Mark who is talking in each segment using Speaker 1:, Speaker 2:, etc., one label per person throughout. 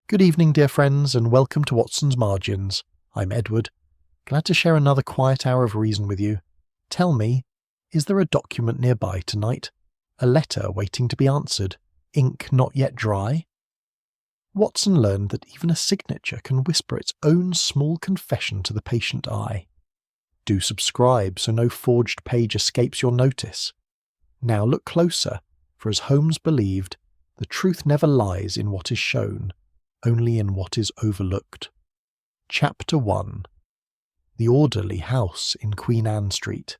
Speaker 1: Good evening, dear friends, and welcome to Watson's Margins. I'm Edward, glad to share another quiet hour of reason with you. Tell me, is there a document nearby tonight? A letter waiting to be answered? Ink not yet dry? Watson learned that even a signature can whisper its own small confession to the patient eye. Do subscribe so no forged page escapes your notice. Now look closer, for as Holmes believed, the truth never lies in what is shown, only in what is overlooked. Chapter 1. The Orderly House in Queen Anne Street.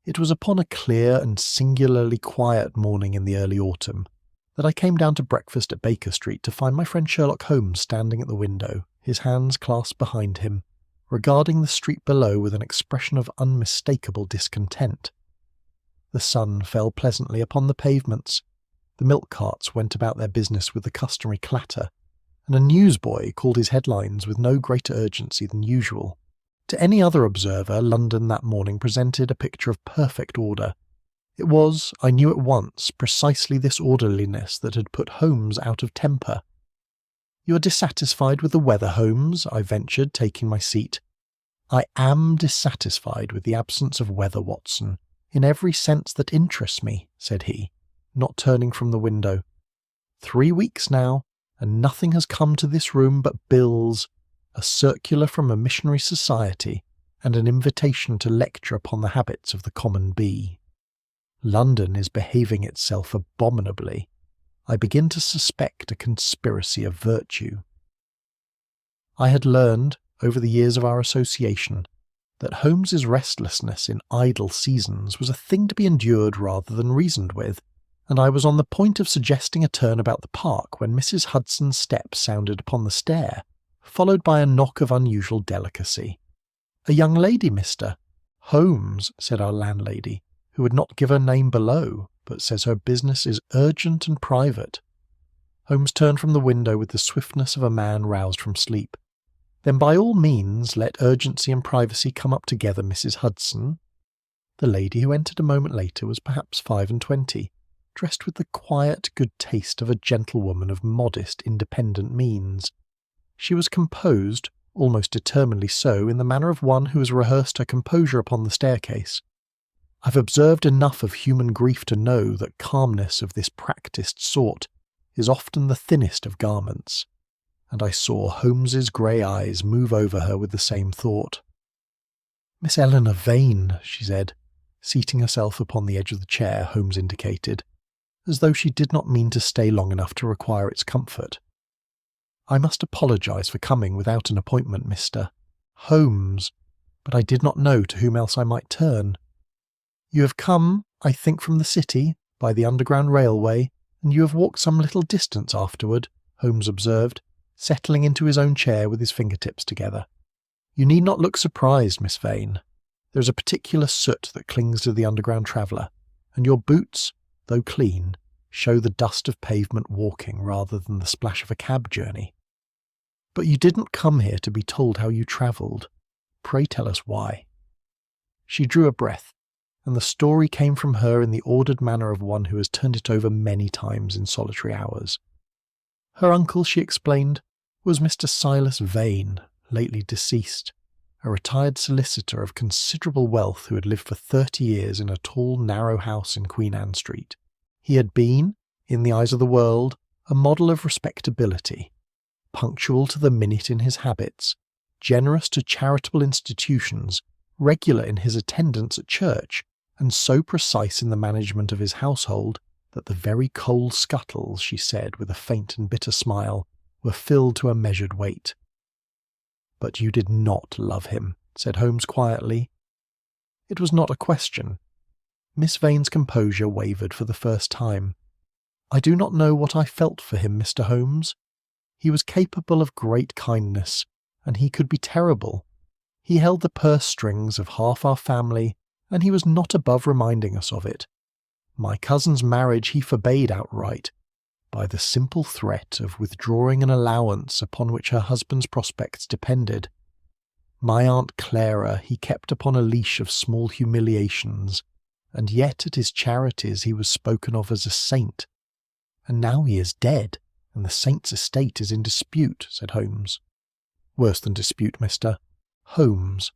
Speaker 1: It was upon a clear and singularly quiet morning in the early autumn that I came down to breakfast at Baker Street to find my friend Sherlock Holmes standing at the window, his hands clasped behind him, regarding the street below with an expression of unmistakable discontent. The sun fell pleasantly upon the pavements, the milk carts went about their business with the customary clatter, and a newsboy called his headlines with no greater urgency than usual. To any other observer, London that morning presented a picture of perfect order. It was, I knew at once, precisely this orderliness that had put Holmes out of temper. "You are dissatisfied with the weather, Holmes?" I ventured, taking my seat. "I am dissatisfied with the absence of weather, Watson, in every sense that interests me," said he, not turning from the window. 3 weeks now, and nothing has come to this room but bills, a circular from a missionary society, and an invitation to lecture upon the habits of the common bee. London is behaving itself abominably. I begin to suspect a conspiracy of virtue. I had learned, over the years of our association, that Holmes's restlessness in idle seasons was a thing to be endured rather than reasoned with, and I was on the point of suggesting a turn about the park when Mrs. Hudson's step sounded upon the stair, followed by a knock of unusual delicacy. "A young lady, mister." "Holmes," said our landlady, who would not give her name below, but says her business is urgent and private. Holmes turned from the window with the swiftness of a man roused from sleep. "Then by all means let urgency and privacy come up together, Mrs. Hudson." The lady who entered a moment later was perhaps 25, dressed with the quiet good taste of a gentlewoman of modest, independent means. She was composed, almost determinedly so, in the manner of one who has rehearsed her composure upon the staircase. I've observed enough of human grief to know that calmness of this practised sort is often the thinnest of garments, and I saw Holmes's grey eyes move over her with the same thought. "Miss Eleanor Vane," she said, seating herself upon the edge of the chair Holmes indicated, as though she did not mean to stay long enough to require its comfort. "I must apologise for coming without an appointment, Mr. Holmes, but I did not know to whom else I might turn." "You have come, I think, from the city, by the Underground Railway, and you have walked some little distance afterward," Holmes observed, settling into his own chair with his fingertips together. "You need not look surprised, Miss Vane. There is a particular soot that clings to the underground traveller, and your boots, though clean, show the dust of pavement walking rather than the splash of a cab journey. But you didn't come here to be told how you travelled. Pray tell us why." She drew a breath, and the story came from her in the ordered manner of one who has turned it over many times in solitary hours. Her uncle, she explained, was Mr. Silas Vane, lately deceased, a retired solicitor of considerable wealth who had lived for 30 years in a tall, narrow house in Queen Anne Street. He had been, in the eyes of the world, a model of respectability, punctual to the minute in his habits, generous to charitable institutions, regular in his attendance at church, and so precise in the management of his household that the very coal scuttles, she said with a faint and bitter smile, were filled to a measured weight. "But you did not love him," said Holmes quietly. It was not a question. Miss Vane's composure wavered for the first time. "I do not know what I felt for him, Mr. Holmes. He was capable of great kindness, and he could be terrible. He held the purse strings of half our family, and he was not above reminding us of it. My cousin's marriage he forbade outright, by the simple threat of withdrawing an allowance upon which her husband's prospects depended. My Aunt Clara he kept upon a leash of small humiliations, and yet at his charities he was spoken of as a saint. And now he is dead, and the saint's estate is in dispute," said Holmes. "Worse than dispute, Mr. Holmes."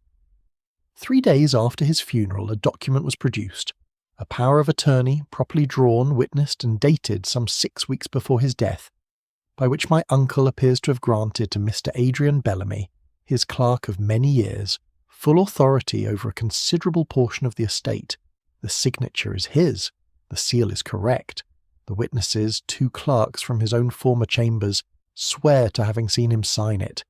Speaker 1: 3 days after his funeral, a document was produced, a power of attorney, properly drawn, witnessed, and dated some 6 weeks before his death, by which my uncle appears to have granted to Mr. Adrian Bellamy, his clerk of many years, full authority over a considerable portion of the estate. The signature is his, the seal is correct. The witnesses, 2 clerks from his own former chambers, swear to having seen him sign it.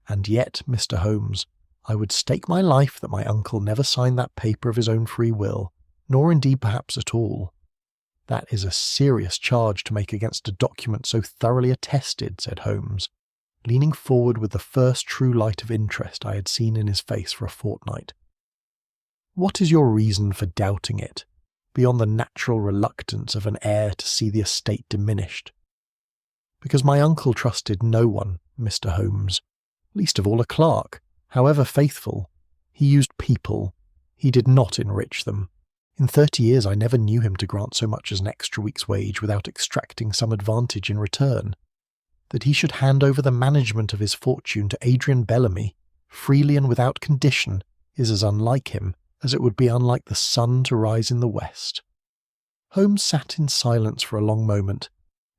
Speaker 1: And yet, Mr. Holmes, I would stake my life that my uncle never signed that paper of his own free will, nor indeed perhaps at all. That is a serious charge to make against a document so thoroughly attested, said Holmes, leaning forward with the first true light of interest I had seen in his face for a fortnight. What is your reason for doubting it, beyond the natural reluctance of an heir to see the estate diminished? Because my uncle trusted no one, Mr. Holmes, least of all a clerk, however faithful. He used people. He did not enrich them. In 30 years I never knew him to grant so much as an extra week's wage without extracting some advantage in return. That he should hand over the management of his fortune to Adrian Bellamy, freely and without condition, is as unlike him as it would be unlike the sun to rise in the west. Holmes sat in silence for a long moment,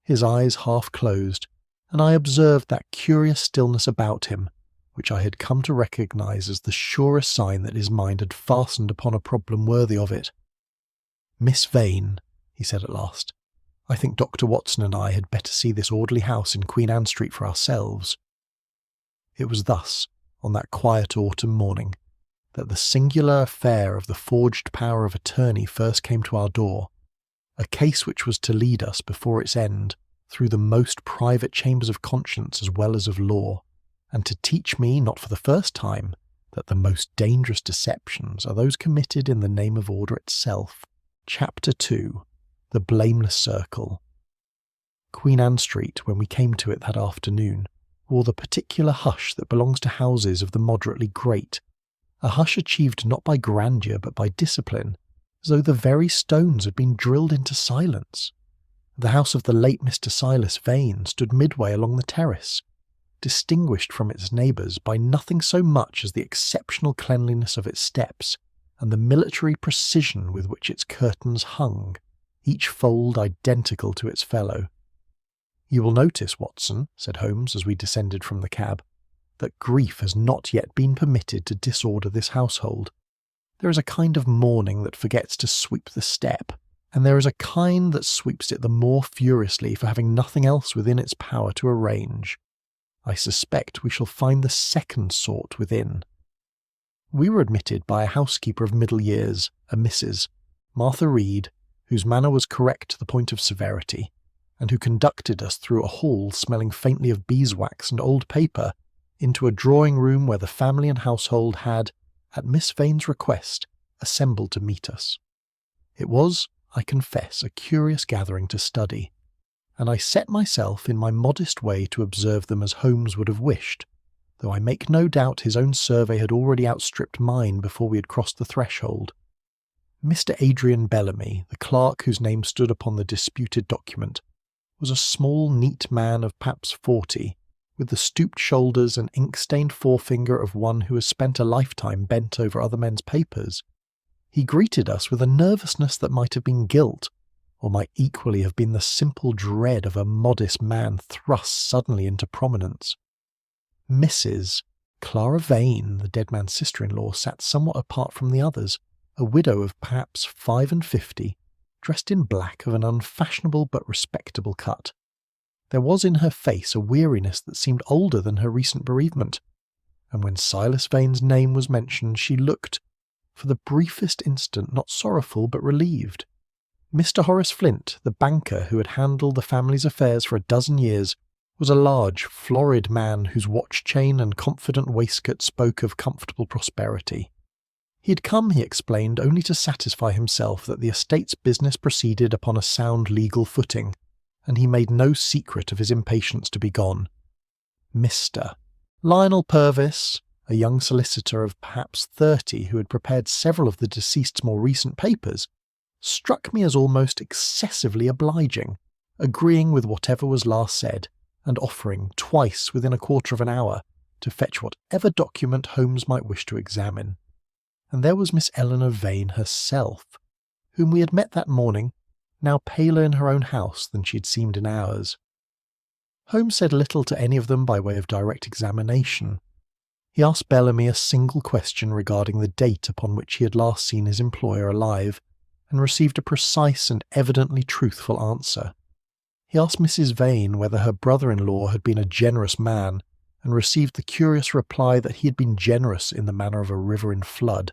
Speaker 1: his eyes half closed, and I observed that curious stillness about him, which I had come to recognise as the surest sign that his mind had fastened upon a problem worthy of it. "Miss Vane," he said at last, "I think Dr. Watson and I had better see this orderly house in Queen Anne Street for ourselves." It was thus, on that quiet autumn morning, that the singular affair of the forged power of attorney first came to our door, a case which was to lead us, before its end, through the most private chambers of conscience as well as of law, and to teach me, not for the first time, that the most dangerous deceptions are those committed in the name of order itself. Chapter 2. The Blameless Circle. Queen Anne Street, when we came to it that afternoon, wore the particular hush that belongs to houses of the moderately great, a hush achieved not by grandeur but by discipline, as though the very stones had been drilled into silence. The house of the late Mr. Silas Vane stood midway along the terrace, distinguished from its neighbours by nothing so much as the exceptional cleanliness of its steps and the military precision with which its curtains hung, each fold identical to its fellow. "You will notice, Watson," said Holmes as we descended from the cab, "that grief has not yet been permitted to disorder this household. There is a kind of mourning that forgets to sweep the step, and there is a kind that sweeps it the more furiously for having nothing else within its power to arrange. I suspect we shall find the second sort within." We were admitted by a housekeeper of middle years, a Mrs. Martha Reed, whose manner was correct to the point of severity, and who conducted us through a hall smelling faintly of beeswax and old paper, into a drawing-room where the family and household had, at Miss Vane's request, assembled to meet us. It was, I confess, a curious gathering to study, and I set myself in my modest way to observe them as Holmes would have wished, though I make no doubt his own survey had already outstripped mine before we had crossed the threshold. Mr. Adrian Bellamy, the clerk whose name stood upon the disputed document, was a small, neat man of perhaps 40, with the stooped shoulders and ink-stained forefinger of one who has spent a lifetime bent over other men's papers. He greeted us with a nervousness that might have been guilt, or might equally have been the simple dread of a modest man thrust suddenly into prominence. Mrs. Clara Vane, the dead man's sister-in-law, sat somewhat apart from the others, a widow of perhaps 55, dressed in black of an unfashionable but respectable cut. There was in her face a weariness that seemed older than her recent bereavement, and when Silas Vane's name was mentioned she looked, for the briefest instant, not sorrowful but relieved. Mr. Horace Flint, the banker who had handled the family's affairs for a dozen years, was a large, florid man whose watch-chain and confident waistcoat spoke of comfortable prosperity. He had come, he explained, only to satisfy himself that the estate's business proceeded upon a sound legal footing, and he made no secret of his impatience to be gone. Mr. Lionel Purvis, a young solicitor of perhaps 30 who had prepared several of the deceased's more recent papers, struck me as almost excessively obliging, agreeing with whatever was last said, and offering, twice within a quarter of an hour, to fetch whatever document Holmes might wish to examine. And there was Miss Eleanor Vane herself, whom we had met that morning, now paler in her own house than she had seemed in ours. Holmes said little to any of them by way of direct examination. He asked Bellamy a single question regarding the date upon which he had last seen his employer alive, and received a precise and evidently truthful answer. He asked Mrs. Vane whether her brother-in-law had been a generous man, and received the curious reply that he had been generous in the manner of a river in flood,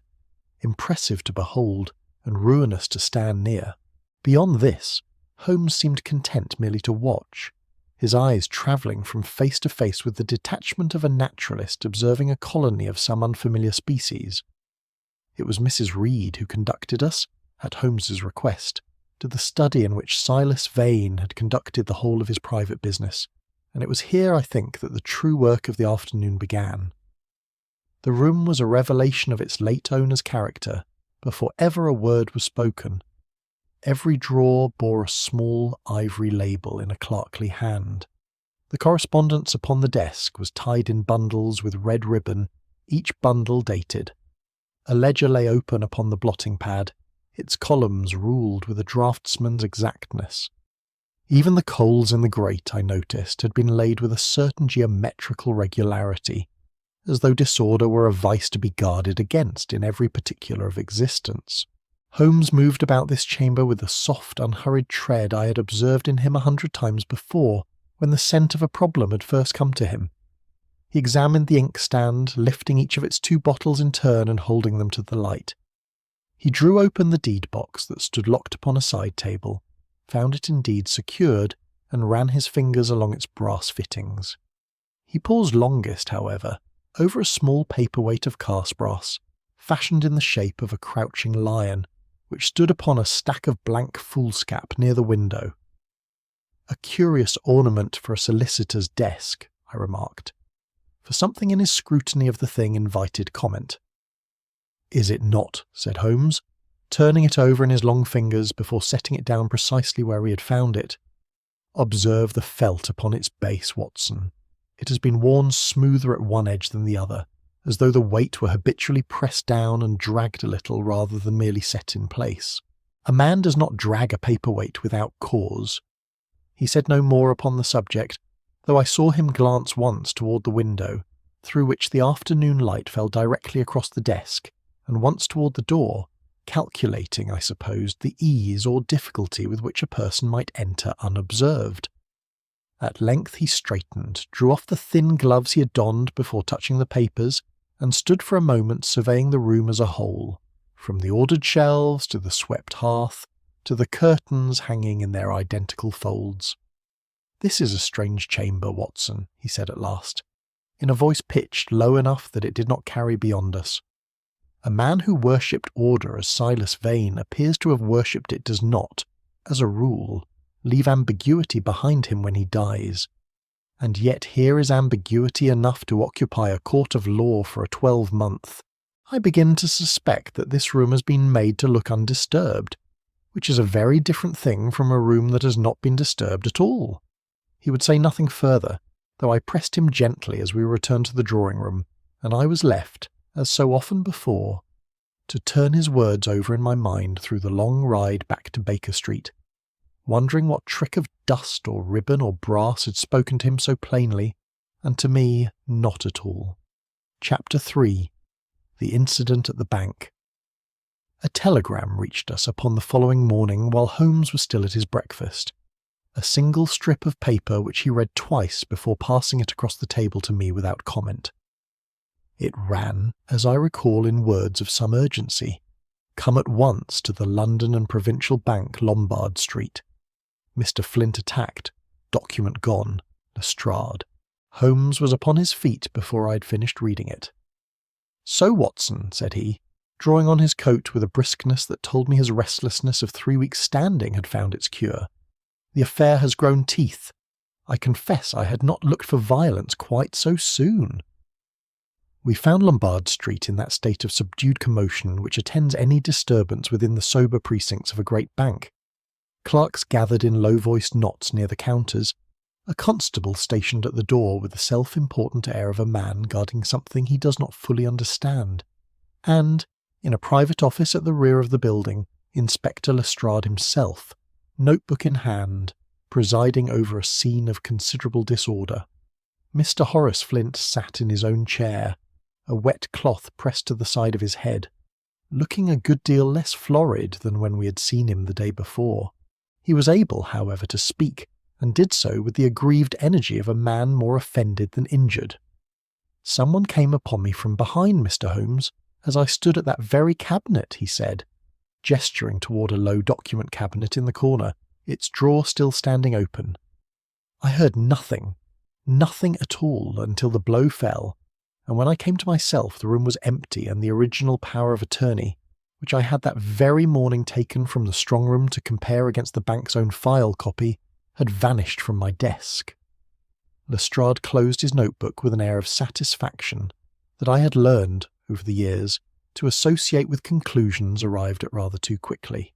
Speaker 1: impressive to behold, and ruinous to stand near. Beyond this, Holmes seemed content merely to watch, his eyes travelling from face to face with the detachment of a naturalist observing a colony of some unfamiliar species. It was Mrs. Reed who conducted us, at Holmes's request, to the study in which Silas Vane had conducted the whole of his private business, and it was here, I think, that the true work of the afternoon began. The room was a revelation of its late owner's character, before ever a word was spoken. Every drawer bore a small ivory label in a clerkly hand. The correspondence upon the desk was tied in bundles with red ribbon, each bundle dated. A ledger lay open upon the blotting pad, its columns ruled with a draftsman's exactness. Even the coals in the grate, I noticed, had been laid with a certain geometrical regularity, as though disorder were a vice to be guarded against in every particular of existence. Holmes moved about this chamber with the soft, unhurried tread I had observed in him 100 times before, when the scent of a problem had first come to him. He examined the inkstand, lifting each of its 2 bottles in turn and holding them to the light. He drew open the deed-box that stood locked upon a side table, found it indeed secured, and ran his fingers along its brass fittings. He paused longest, however, over a small paperweight of cast brass, fashioned in the shape of a crouching lion, which stood upon a stack of blank foolscap near the window. "A curious ornament for a solicitor's desk," I remarked, for something in his scrutiny of the thing invited comment. "Is it not?" said Holmes, turning it over in his long fingers before setting it down precisely where he had found it. "Observe the felt upon its base, Watson. It has been worn smoother at one edge than the other, as though the weight were habitually pressed down and dragged a little rather than merely set in place. A man does not drag a paperweight without cause." He said no more upon the subject, though I saw him glance once toward the window, through which the afternoon light fell directly across the desk, and once toward the door, calculating, I supposed, the ease or difficulty with which a person might enter unobserved. At length he straightened, drew off the thin gloves he had donned before touching the papers, and stood for a moment surveying the room as a whole, from the ordered shelves to the swept hearth, to the curtains hanging in their identical folds. "This is a strange chamber, Watson," he said at last, in a voice pitched low enough that it did not carry beyond us. "A man who worshipped order as Silas Vane appears to have worshipped it does not, as a rule, leave ambiguity behind him when he dies. And yet here is ambiguity enough to occupy a court of law for a 12-month. I begin to suspect that this room has been made to look undisturbed, which is a very different thing from a room that has not been disturbed at all." He would say nothing further, though I pressed him gently as we returned to the drawing-room, and I was left, as so often before, to turn his words over in my mind through the long ride back to Baker Street, wondering what trick of dust or ribbon or brass had spoken to him so plainly, and to me not at all. Chapter 3. The Incident at the Bank. A telegram reached us upon the following morning while Holmes was still at his breakfast. A single strip of paper which he read twice before passing it across the table to me without comment. It ran, as I recall, in words of some urgency. "Come at once to the London and Provincial Bank, Lombard Street. Mr. Flint attacked. Document gone. Lestrade." Holmes was upon his feet before I had finished reading it. "So, Watson," said he, drawing on his coat with a briskness that told me his restlessness of 3 weeks' standing had found its cure, "the affair has grown teeth. I confess I had not looked for violence quite so soon." We found Lombard Street in that state of subdued commotion which attends any disturbance within the sober precincts of a great bank. Clerks gathered in low-voiced knots near the counters, A constable stationed at the door with the self-important air of a man guarding something he does not fully understand. And, in a private office at the rear of the building, Inspector Lestrade himself, notebook in hand, presiding over a scene of considerable disorder. Mr. Horace Flint sat in his own chair, a wet cloth pressed to the side of his head, looking a good deal less florid than when we had seen him the day before. He was able, however, to speak, and did so with the aggrieved energy of a man more offended than injured. "Someone came upon me from behind, Mr. Holmes, as I stood at that very cabinet," he said, gesturing toward a low document cabinet in the corner, its drawer still standing open. "I heard nothing at all until the blow fell, and when I came to myself the room was empty and the original power of attorney, which I had that very morning taken from the strong room to compare against the bank's own file copy, had vanished from my desk." Lestrade closed his notebook with an air of satisfaction that I had learned, over the years, to associate with conclusions arrived at rather too quickly.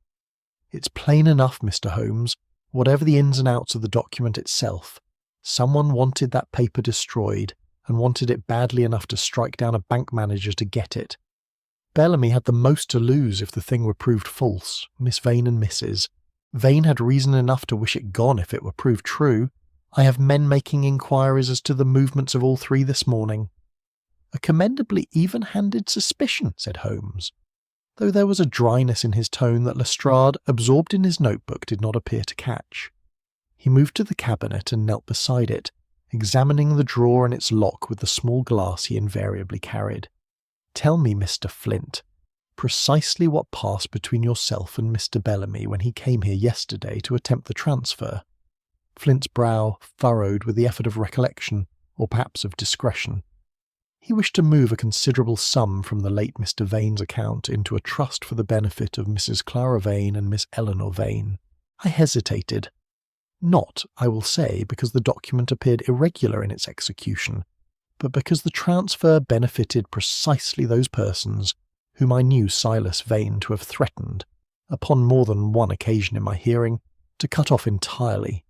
Speaker 1: "It's plain enough, Mr. Holmes, whatever the ins and outs of the document itself, someone wanted that paper destroyed, and wanted it badly enough to strike down a bank manager to get it. Bellamy had the most to lose if the thing were proved false, Miss Vane and Mrs. Vane had reason enough to wish it gone if it were proved true. I have men making inquiries as to the movements of all three this morning." "A commendably even-handed suspicion," said Holmes, though there was a dryness in his tone that Lestrade, absorbed in his notebook, did not appear to catch. He moved to the cabinet and knelt beside it, examining the drawer and its lock with the small glass he invariably carried. "Tell me, Mr. Flint, precisely what passed between yourself and Mr. Bellamy when he came here yesterday to attempt the transfer." Flint's brow furrowed with the effort of recollection, or perhaps of discretion. He wished to move a considerable sum from the late Mr. Vane's account into a trust for the benefit of Mrs. Clara Vane and Miss Eleanor Vane. I hesitated. Not, I will say, because the document appeared irregular in its execution, but because the transfer benefited precisely those persons whom I knew Silas Vane to have threatened, upon more than one occasion in my hearing, to cut off entirely.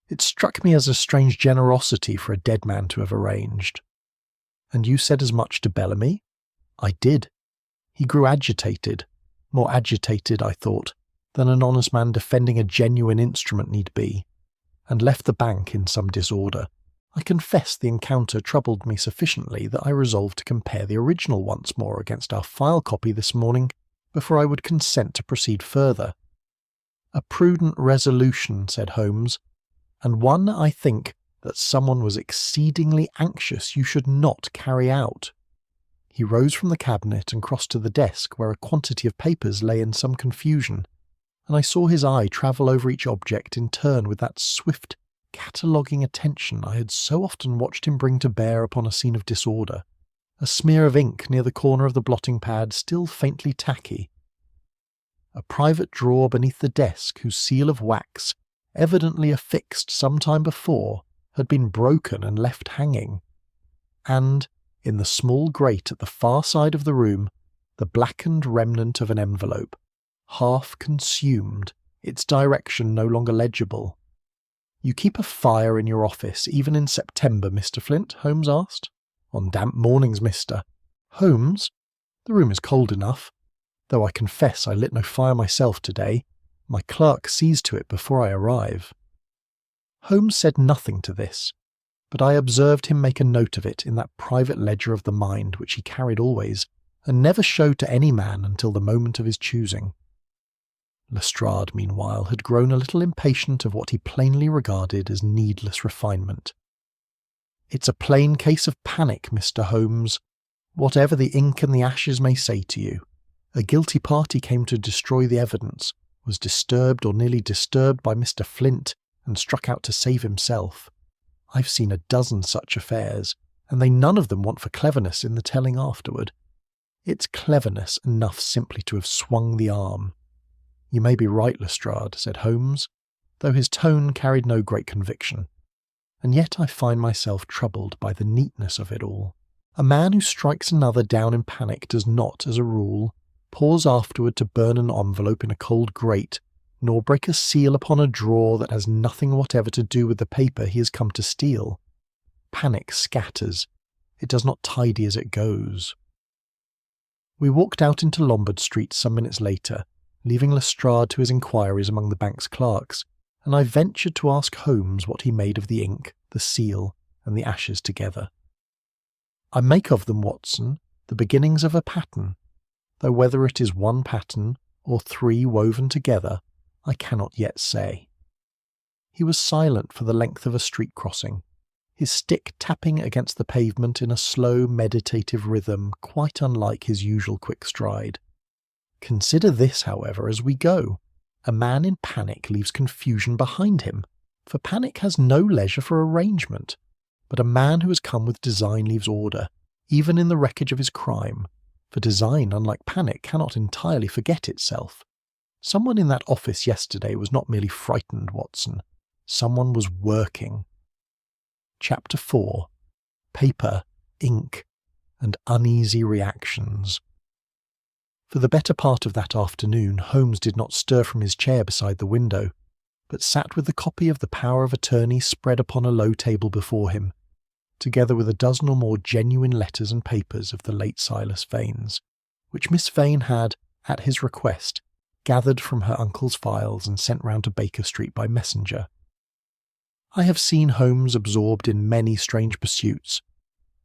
Speaker 1: It struck me as a strange generosity for a dead man to have arranged. "And you said as much to Bellamy?" "I did." He grew agitated, more agitated, I thought, than an honest man defending a genuine instrument need be, and left the bank in some disorder. I confess the encounter troubled me sufficiently that I resolved to compare the original once more against our file copy this morning before I would consent to proceed further. "A prudent resolution," said Holmes, "and one, I think, that someone was exceedingly anxious you should not carry out." He rose from the cabinet and crossed to the desk where a quantity of papers lay in some confusion, and I saw his eye travel over each object in turn with that swift, cataloguing attention I had so often watched him bring to bear upon a scene of disorder, a smear of ink near the corner of the blotting pad still faintly tacky, a private drawer beneath the desk whose seal of wax, evidently affixed some time before, had been broken and left hanging, and, in the small grate at the far side of the room, the blackened remnant of an envelope, half consumed, its direction no longer legible. "You keep a fire in your office even in September, Mr. Flint?" Holmes asked. "On damp mornings, mister." "Holmes, the room is cold enough, though I confess I lit no fire myself today. My clerk sees to it before I arrive." Holmes said nothing to this, but I observed him make a note of it in that private ledger of the mind which he carried always, and never showed to any man until the moment of his choosing. Lestrade, meanwhile, had grown a little impatient of what he plainly regarded as needless refinement. "It's a plain case of panic, Mr. Holmes. Whatever the ink and the ashes may say to you, a guilty party came to destroy the evidence, was disturbed or nearly disturbed by Mr. Flint, and struck out to save himself. I've seen a dozen such affairs, and they none of them want for cleverness in the telling afterward. It's cleverness enough simply to have swung the arm." "You may be right, Lestrade," said Holmes, though his tone carried no great conviction. "And yet I find myself troubled by the neatness of it all. A man who strikes another down in panic does not, as a rule, pause afterward to burn an envelope in a cold grate nor break a seal upon a drawer that has nothing whatever to do with the paper he has come to steal. Panic scatters. It does not tidy as it goes. We walked out into Lombard Street some minutes later, leaving Lestrade to his inquiries among the bank's clerks, and I ventured to ask Holmes what he made of the ink, the seal, and the ashes together. "I make of them, Watson, the beginnings of a pattern, though whether it is one pattern or three woven together, I cannot yet say." He was silent for the length of a street crossing, his stick tapping against the pavement in a slow, meditative rhythm quite unlike his usual quick stride. Consider this, however, as we go. A man in panic leaves confusion behind him, for panic has no leisure for arrangement. But a man who has come with design leaves order, even in the wreckage of his crime, for design, unlike panic, cannot entirely forget itself. Someone in that office yesterday was not merely frightened, Watson. Someone was working. Chapter 4. Paper, Ink, and Uneasy Reactions. For the better part of that afternoon, Holmes did not stir from his chair beside the window, but sat with the copy of the power of attorney spread upon a low table before him, together with a dozen or more genuine letters and papers of the late Silas Vane's, which Miss Vane had, at his request, gathered from her uncle's files and sent round to Baker Street by messenger. I have seen Holmes absorbed in many strange pursuits,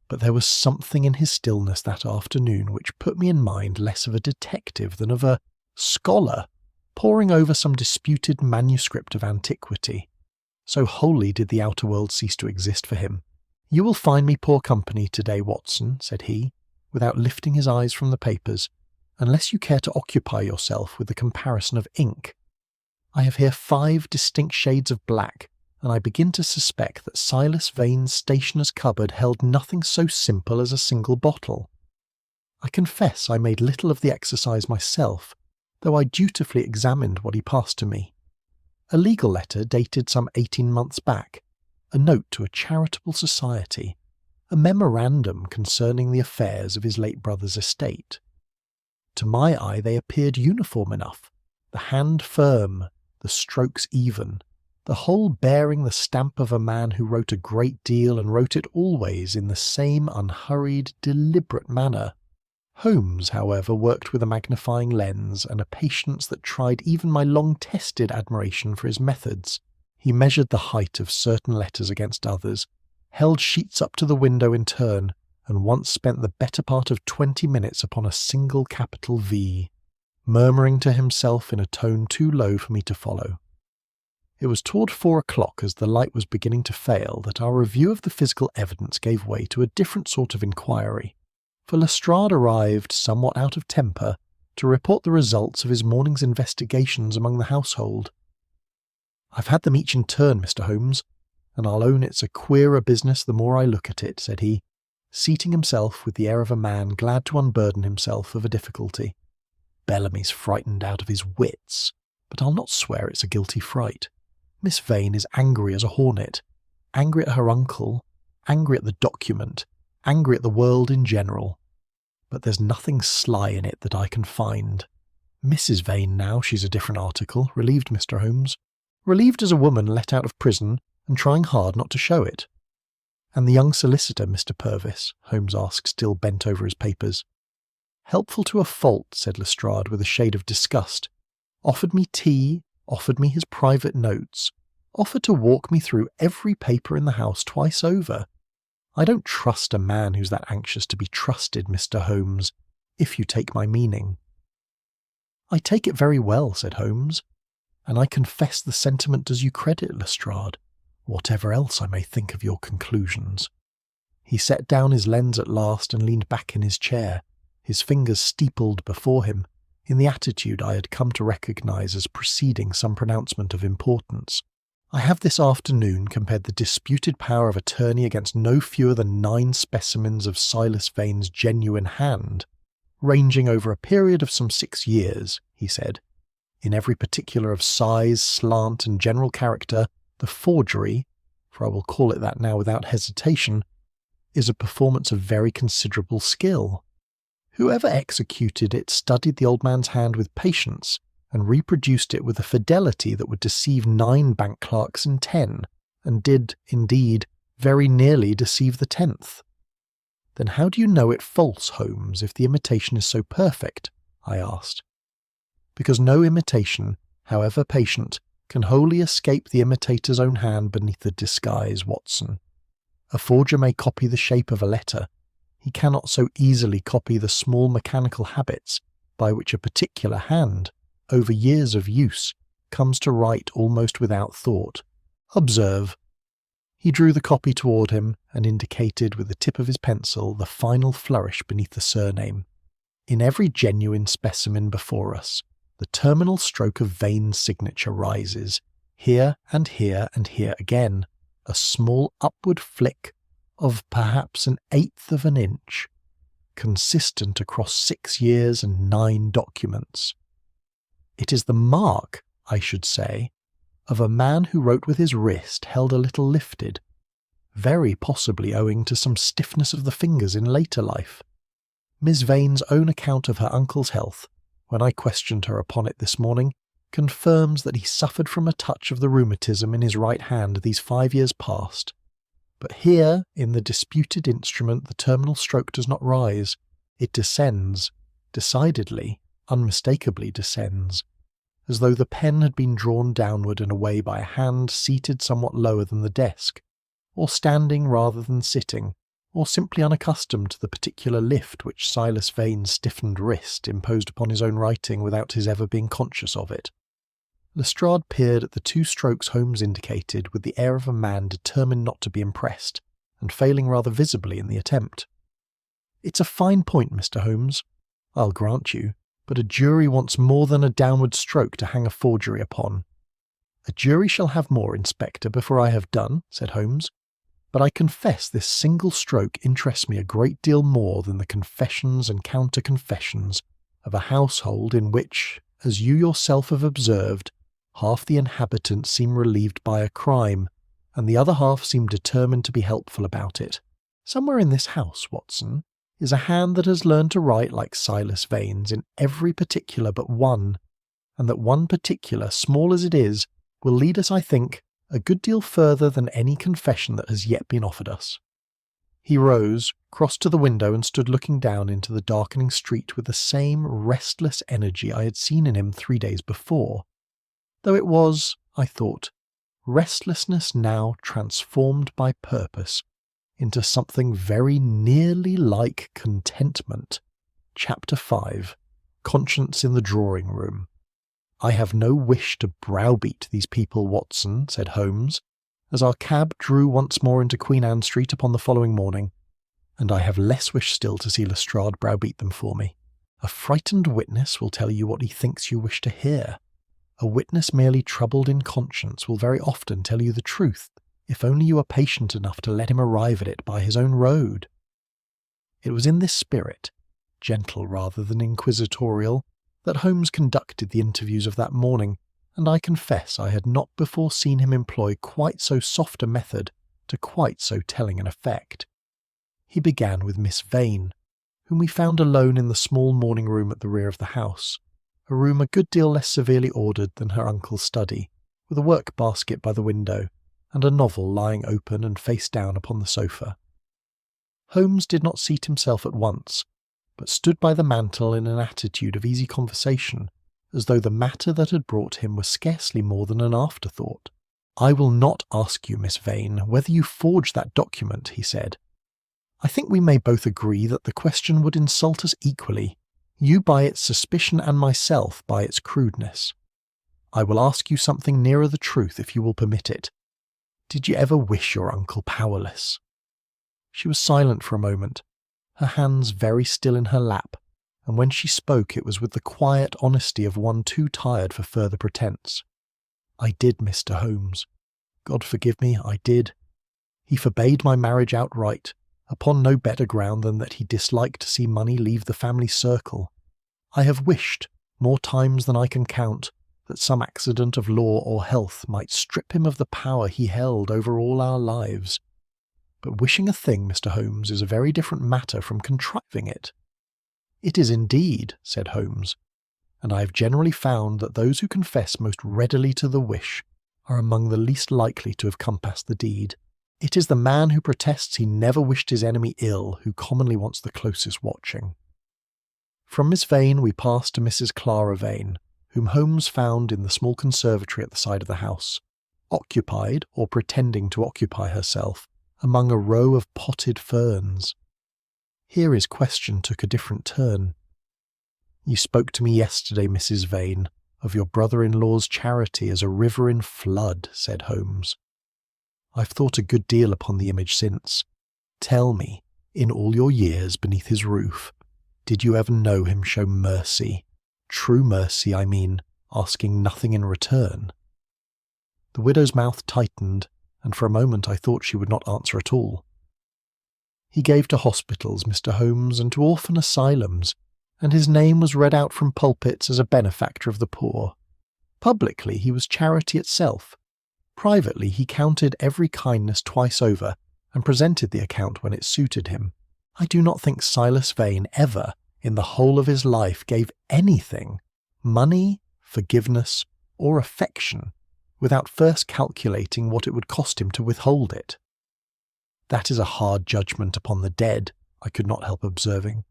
Speaker 1: but there was something in his stillness that afternoon which put me in mind less of a detective than of a scholar poring over some disputed manuscript of antiquity. So wholly did the outer world cease to exist for him. "You will find me poor company today, Watson," said he, without lifting his eyes from the papers, "unless you care to occupy yourself with the comparison of ink. I have here 5 distinct shades of black, and I begin to suspect that Silas Vane's stationer's cupboard held nothing so simple as a single bottle. I confess I made little of the exercise myself, though I dutifully examined what he passed to me. A legal letter dated some 18 months back, a note to a charitable society, a memorandum concerning the affairs of his late brother's estate. To my eye they appeared uniform enough, the hand firm, the strokes even, the whole bearing the stamp of a man who wrote a great deal and wrote it always in the same unhurried, deliberate manner. Holmes, however, worked with a magnifying lens and a patience that tried even my long-tested admiration for his methods. He measured the height of certain letters against others, held sheets up to the window in turn, and once spent the better part of 20 minutes upon a single capital V, murmuring to himself in a tone too low for me to follow. It was toward 4 o'clock, as the light was beginning to fail, that our review of the physical evidence gave way to a different sort of inquiry, for Lestrade arrived, somewhat out of temper, to report the results of his morning's investigations among the household. "I've had them each in turn, Mr. Holmes, and I'll own it's a queerer business the more I look at it," said he, seating himself with the air of a man glad to unburden himself of a difficulty. "Bellamy's frightened out of his wits, but I'll not swear it's a guilty fright. Miss Vane is angry as a hornet, angry at her uncle, angry at the document, angry at the world in general. But there's nothing sly in it that I can find. Mrs. Vane now, she's a different article, relieved, Mr. Holmes. Relieved as a woman let out of prison and trying hard not to show it." "And the young solicitor, Mr. Purvis?" Holmes asked, still bent over his papers. "Helpful to a fault," said Lestrade with a shade of disgust. "Offered me tea, offered me his private notes, offered to walk me through every paper in the house twice over. I don't trust a man who's that anxious to be trusted, Mr. Holmes, if you take my meaning." "I take it very well," said Holmes, "and I confess the sentiment does you credit, Lestrade, whatever else I may think of your conclusions." He set down his lens at last and leaned back in his chair, his fingers steepled before him, in the attitude I had come to recognise as preceding some pronouncement of importance. "I have this afternoon compared the disputed power of attorney against no fewer than 9 specimens of Silas Vane's genuine hand, ranging over a period of some 6 years," he said. "In every particular of size, slant, and general character, the forgery, for I will call it that now without hesitation, is a performance of very considerable skill. Whoever executed it studied the old man's hand with patience, and reproduced it with a fidelity that would deceive 9 bank clerks in 10, and did, indeed, very nearly deceive the 10th. Then how do you know it false, Holmes, if the imitation is so perfect? I asked. Because no imitation, however patient, can wholly escape the imitator's own hand beneath the disguise, Watson. A forger may copy the shape of a letter. He cannot so easily copy the small mechanical habits by which a particular hand, over years of use, comes to write almost without thought. Observe. He drew the copy toward him and indicated with the tip of his pencil the final flourish beneath the surname. In every genuine specimen before us, the terminal stroke of Vane's signature rises, here and here and here again, a small upward flick of perhaps 1/8 of an inch, consistent across 6 years and 9 documents. It is the mark, I should say, of a man who wrote with his wrist held a little lifted, very possibly owing to some stiffness of the fingers in later life. Miss Vane's own account of her uncle's health, when I questioned her upon it this morning, confirms that he suffered from a touch of the rheumatism in his right hand these 5 years past. But here, in the disputed instrument, the terminal stroke does not rise. It descends, decidedly, unmistakably descends, as though the pen had been drawn downward and away by a hand seated somewhat lower than the desk, or standing rather than sitting, or simply unaccustomed to the particular lift which Silas Vane's stiffened wrist imposed upon his own writing without his ever being conscious of it. Lestrade peered at the 2 strokes Holmes indicated with the air of a man determined not to be impressed, and failing rather visibly in the attempt. "It's a fine point, Mr. Holmes, I'll grant you, but a jury wants more than a downward stroke to hang a forgery upon." "A jury shall have more, Inspector, before I have done," said Holmes. "But I confess this single stroke interests me a great deal more than the confessions and counter-confessions of a household in which, as you yourself have observed, half the inhabitants seem relieved by a crime, and the other half seem determined to be helpful about it. Somewhere in this house, Watson, is a hand that has learned to write like Silas Vane's in every particular but one, and that one particular, small as it is, will lead us, I think, a good deal further than any confession that has yet been offered us." He rose, crossed to the window and stood looking down into the darkening street with the same restless energy I had seen in him 3 days before, though it was, I thought, restlessness now transformed by purpose into something very nearly like contentment. Chapter 5. Conscience in the Drawing Room. "I have no wish to browbeat these people, Watson," said Holmes, as our cab drew once more into Queen Anne Street upon the following morning, "and I have less wish still to see Lestrade browbeat them for me. A frightened witness will tell you what he thinks you wish to hear. A witness merely troubled in conscience will very often tell you the truth, if only you are patient enough to let him arrive at it by his own road." It was in this spirit, gentle rather than inquisitorial, that Holmes conducted the interviews of that morning, and I confess I had not before seen him employ quite so soft a method to quite so telling an effect. He began with Miss Vane, whom we found alone in the small morning room at the rear of the house, a room a good deal less severely ordered than her uncle's study, with a work-basket by the window, and a novel lying open and face down upon the sofa. Holmes did not seat himself at once, but stood by the mantel in an attitude of easy conversation, as though the matter that had brought him was scarcely more than an afterthought. "I will not ask you, Miss Vane, whether you forged that document," he said. "I think we may both agree that the question would insult us equally, you by its suspicion and myself by its crudeness. I will ask you something nearer the truth if you will permit it. Did you ever wish your uncle powerless?" She was silent for a moment, her hands very still in her lap, and when she spoke it was with the quiet honesty of one too tired for further pretence. "I did, Mr. Holmes. God forgive me, I did. He forbade my marriage outright, upon no better ground than that he disliked to see money leave the family circle. I have wished, more times than I can count, that some accident of law or health might strip him of the power he held over all our lives. But wishing a thing, Mr. Holmes, is a very different matter from contriving it." "It is indeed," said Holmes, and I have generally found that those who confess most readily to the wish are among the least likely to have compassed the deed. It is the man who protests he never wished his enemy ill who commonly wants the closest watching. From Miss Vane we pass to Mrs. Clara Vane, whom Holmes found in the small conservatory at the side of the house, occupied, or pretending to occupy herself, among a row of potted ferns. Here his question took a different turn. "You spoke to me yesterday, Mrs. Vane, of your brother-in-law's charity as a river in flood," said Holmes. "I've thought a good deal upon the image since. Tell me, in all your years beneath his roof, did you ever know him show mercy? True mercy, I mean, asking nothing in return?" The widow's mouth tightened, and for a moment I thought she would not answer at all. "He gave to hospitals, Mr. Holmes, and to orphan asylums, and his name was read out from pulpits as a benefactor of the poor. Publicly he was charity itself. Privately he counted every kindness twice over, and presented the account when it suited him. I do not think Silas Vane ever, in the whole of his life, gave anything, money, forgiveness, or affection, without first calculating what it would cost him to withhold it." "That is a hard judgment upon the dead," I could not help observing.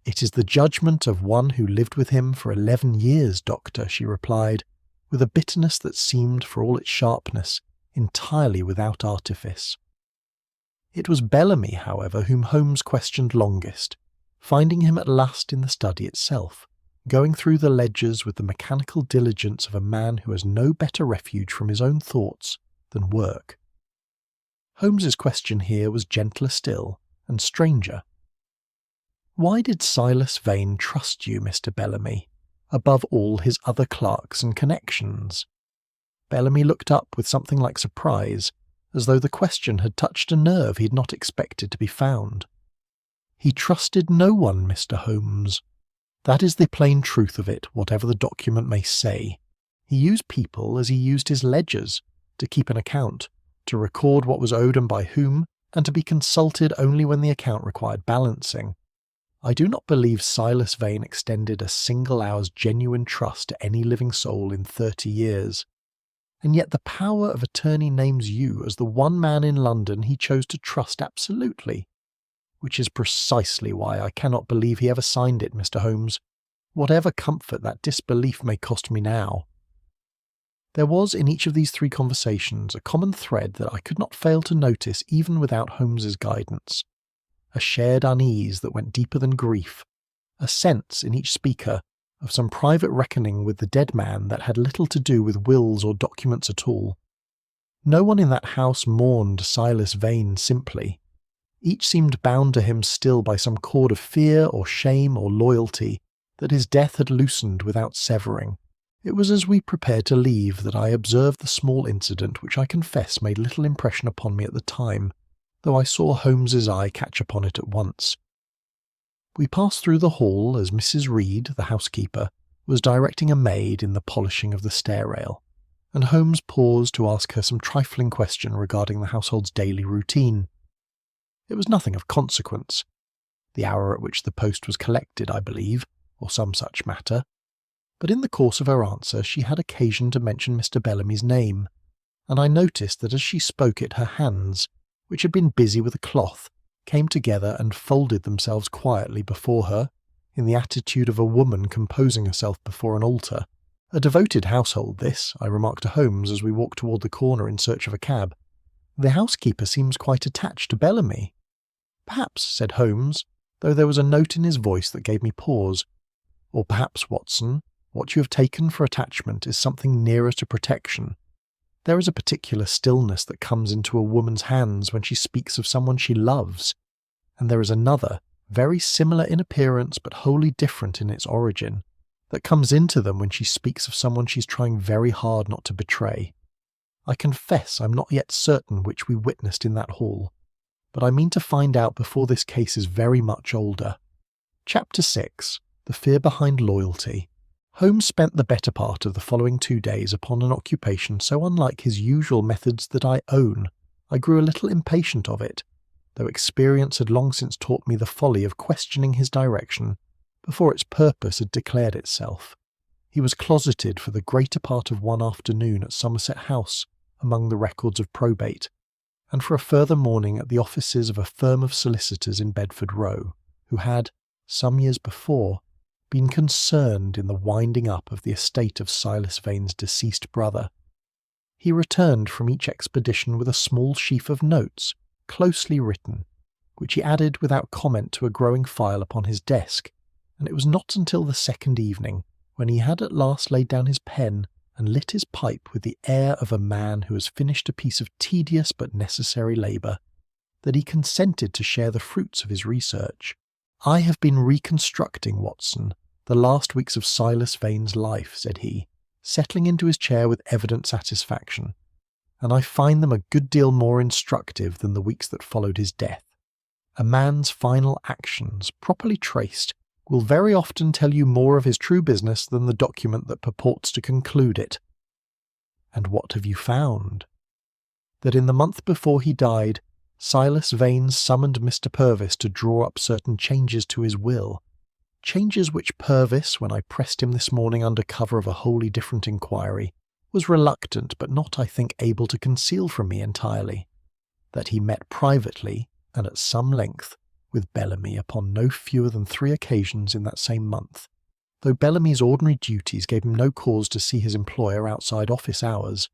Speaker 1: "It is the judgment of one who lived with him for 11 years, Doctor," she replied, with a bitterness that seemed, for all its sharpness, entirely without artifice. It was Bellamy, however, whom Holmes questioned longest, finding him at last in the study itself, going through the ledgers with the mechanical diligence of a man who has no better refuge from his own thoughts than work. Holmes's question here was gentler still, and stranger. "Why did Silas Vane trust you, Mr. Bellamy, above all his other clerks and connections?" Bellamy looked up with something like surprise, as though the question had touched a nerve he had not expected to be found. "He trusted no one, Mr. Holmes. That is the plain truth of it, whatever the document may say. He used people as he used his ledgers, to keep an account, to record what was owed and by whom, and to be consulted only when the account required balancing. I do not believe Silas Vane extended a single hour's genuine trust to any living soul in 30 years. And yet the power of attorney names you as the one man in London he chose to trust absolutely, which is precisely why I cannot believe he ever signed it, Mr. Holmes, whatever comfort that disbelief may cost me now." There was in each of these 3 conversations a common thread that I could not fail to notice even without Holmes's guidance, a shared unease that went deeper than grief, a sense in each speaker of some private reckoning with the dead man that had little to do with wills or documents at all. No one in that house mourned Silas Vane simply. Each seemed bound to him still by some cord of fear or shame or loyalty that his death had loosened without severing. It was as we prepared to leave that I observed the small incident which I confess made little impression upon me at the time, though I saw Holmes's eye catch upon it at once. We passed through the hall as Mrs. Reed, the housekeeper, was directing a maid in the polishing of the stair rail, and Holmes paused to ask her some trifling question regarding the household's daily routine. It was nothing of consequence. The hour at which the post was collected, I believe, or some such matter. But in the course of her answer she had occasion to mention Mr. Bellamy's name, and I noticed that as she spoke it her hands, which had been busy with a cloth, came together and folded themselves quietly before her, in the attitude of a woman composing herself before an altar. A devoted household, this, I remarked to Holmes as we walked toward the corner in search of a cab. "The housekeeper seems quite attached to Bellamy." "Perhaps," said Holmes, though there was a note in his voice that gave me pause. "Or perhaps, Watson, what you have taken for attachment is something nearer to protection. There is a particular stillness that comes into a woman's hands when she speaks of someone she loves, and there is another, very similar in appearance but wholly different in its origin, that comes into them when she speaks of someone she's trying very hard not to betray. I confess I'm not yet certain which we witnessed in that hall, but I mean to find out before this case is very much older." Chapter 6. The Fear Behind Loyalty. Holmes spent the better part of the following 2 days upon an occupation so unlike his usual methods that I own I grew a little impatient of it, though experience had long since taught me the folly of questioning his direction before its purpose had declared itself. He was closeted for the greater part of one afternoon at Somerset House among the records of probate, and for a further morning at the offices of a firm of solicitors in Bedford Row, who had, some years before, been concerned in the winding up of the estate of Silas Vane's deceased brother. He returned from each expedition with a small sheaf of notes, closely written, which he added without comment to a growing file upon his desk, and it was not until the second evening, when he had at last laid down his pen and lit his pipe with the air of a man who has finished a piece of tedious but necessary labour, that he consented to share the fruits of his research. "I have been reconstructing, Watson, the last weeks of Silas Vane's life," said he, settling into his chair with evident satisfaction, "and I find them a good deal more instructive than the weeks that followed his death. A man's final actions, properly traced, will very often tell you more of his true business than the document that purports to conclude it." "And what have you found?" "That in the month before he died, Silas Vane summoned Mr. Purvis to draw up certain changes to his will, changes which Purvis, when I pressed him this morning under cover of a wholly different inquiry, was reluctant but not, I think, able to conceal from me entirely. That he met privately, and at some length, with Bellamy upon no fewer than 3 occasions in that same month, though Bellamy's ordinary duties gave him no cause to see his employer outside office hours.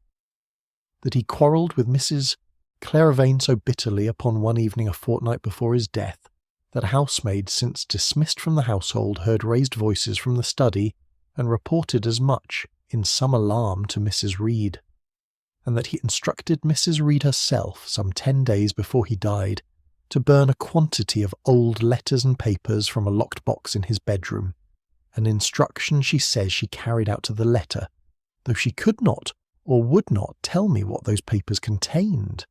Speaker 1: That he quarrelled with Mrs. Clara Vane so bitterly upon one evening a fortnight before his death, that a housemaid since dismissed from the household heard raised voices from the study and reported as much, in some alarm, to Mrs. Reed, and that he instructed Mrs. Reed herself, some 10 days before he died, to burn a quantity of old letters and papers from a locked box in his bedroom, an instruction she says she carried out to the letter, though she could not or would not tell me what those papers contained."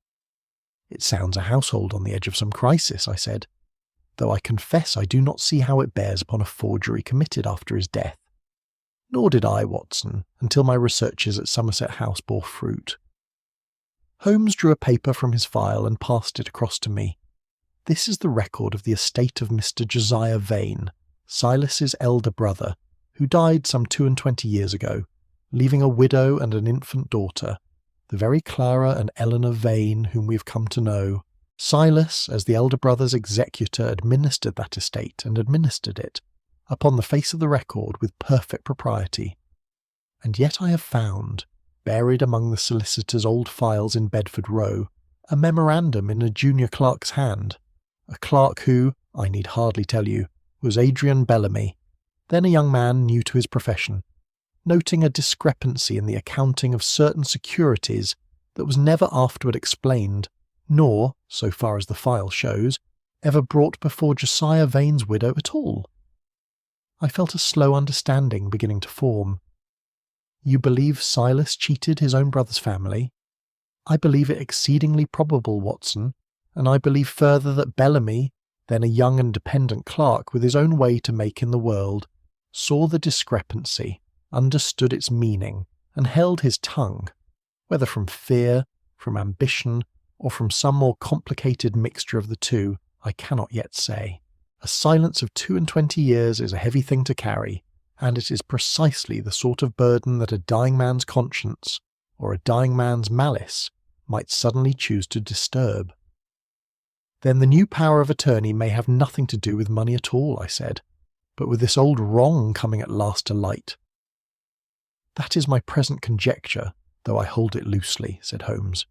Speaker 1: "It sounds a household on the edge of some crisis," I said, "though I confess I do not see how it bears upon a forgery committed after his death." "Nor did I, Watson, until my researches at Somerset House bore fruit." Holmes drew a paper from his file and passed it across to me. "This is the record of the estate of Mr. Josiah Vane, Silas's elder brother, who died some 22 years ago, leaving a widow and an infant daughter, the very Clara and Eleanor Vane whom we have come to know. Silas, as the elder brother's executor, administered that estate and administered it, upon the face of the record, with perfect propriety. And yet I have found, buried among the solicitor's old files in Bedford Row, a memorandum in a junior clerk's hand, a clerk who, I need hardly tell you, was Adrian Bellamy, then a young man new to his profession, noting a discrepancy in the accounting of certain securities that was never afterward explained, nor, so far as the file shows, ever brought before Josiah Vane's widow at all." I felt a slow understanding beginning to form. "You believe Silas cheated his own brother's family?" "I believe it exceedingly probable, Watson, and I believe further that Bellamy, then a young and dependent clerk with his own way to make in the world, saw the discrepancy, understood its meaning, and held his tongue, whether from fear, from ambition, or from some more complicated mixture of the two, I cannot yet say. A silence of 22 years is a heavy thing to carry, and it is precisely the sort of burden that a dying man's conscience, or a dying man's malice, might suddenly choose to disturb." "Then the new power of attorney may have nothing to do with money at all," I said, "but with this old wrong coming at last to light." "That is my present conjecture, though I hold it loosely," said Holmes.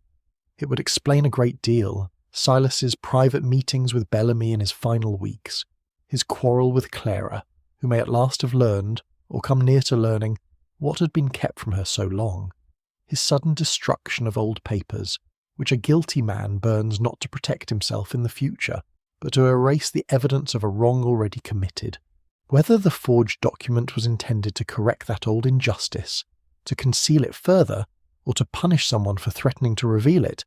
Speaker 1: "It would explain a great deal. Silas's private meetings with Bellamy in his final weeks, his quarrel with Clara, who may at last have learned, or come near to learning, what had been kept from her so long, his sudden destruction of old papers, which a guilty man burns not to protect himself in the future, but to erase the evidence of a wrong already committed. Whether the forged document was intended to correct that old injustice, to conceal it further, or to punish someone for threatening to reveal it,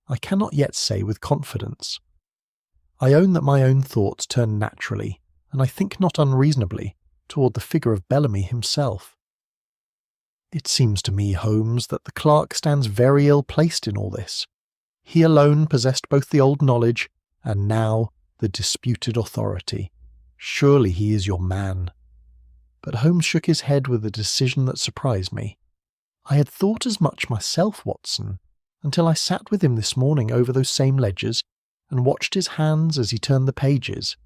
Speaker 1: I cannot yet say with confidence. I own that my own thoughts turn naturally, and I think not unreasonably, toward the figure of Bellamy himself. It seems to me, Holmes, that the clerk stands very ill-placed in all this. He alone possessed both the old knowledge and now the disputed authority. Surely he is your man." But Holmes shook his head with a decision that surprised me. "I had thought as much myself, Watson, until I sat with him this morning over those same ledgers and watched his hands as he turned the pages.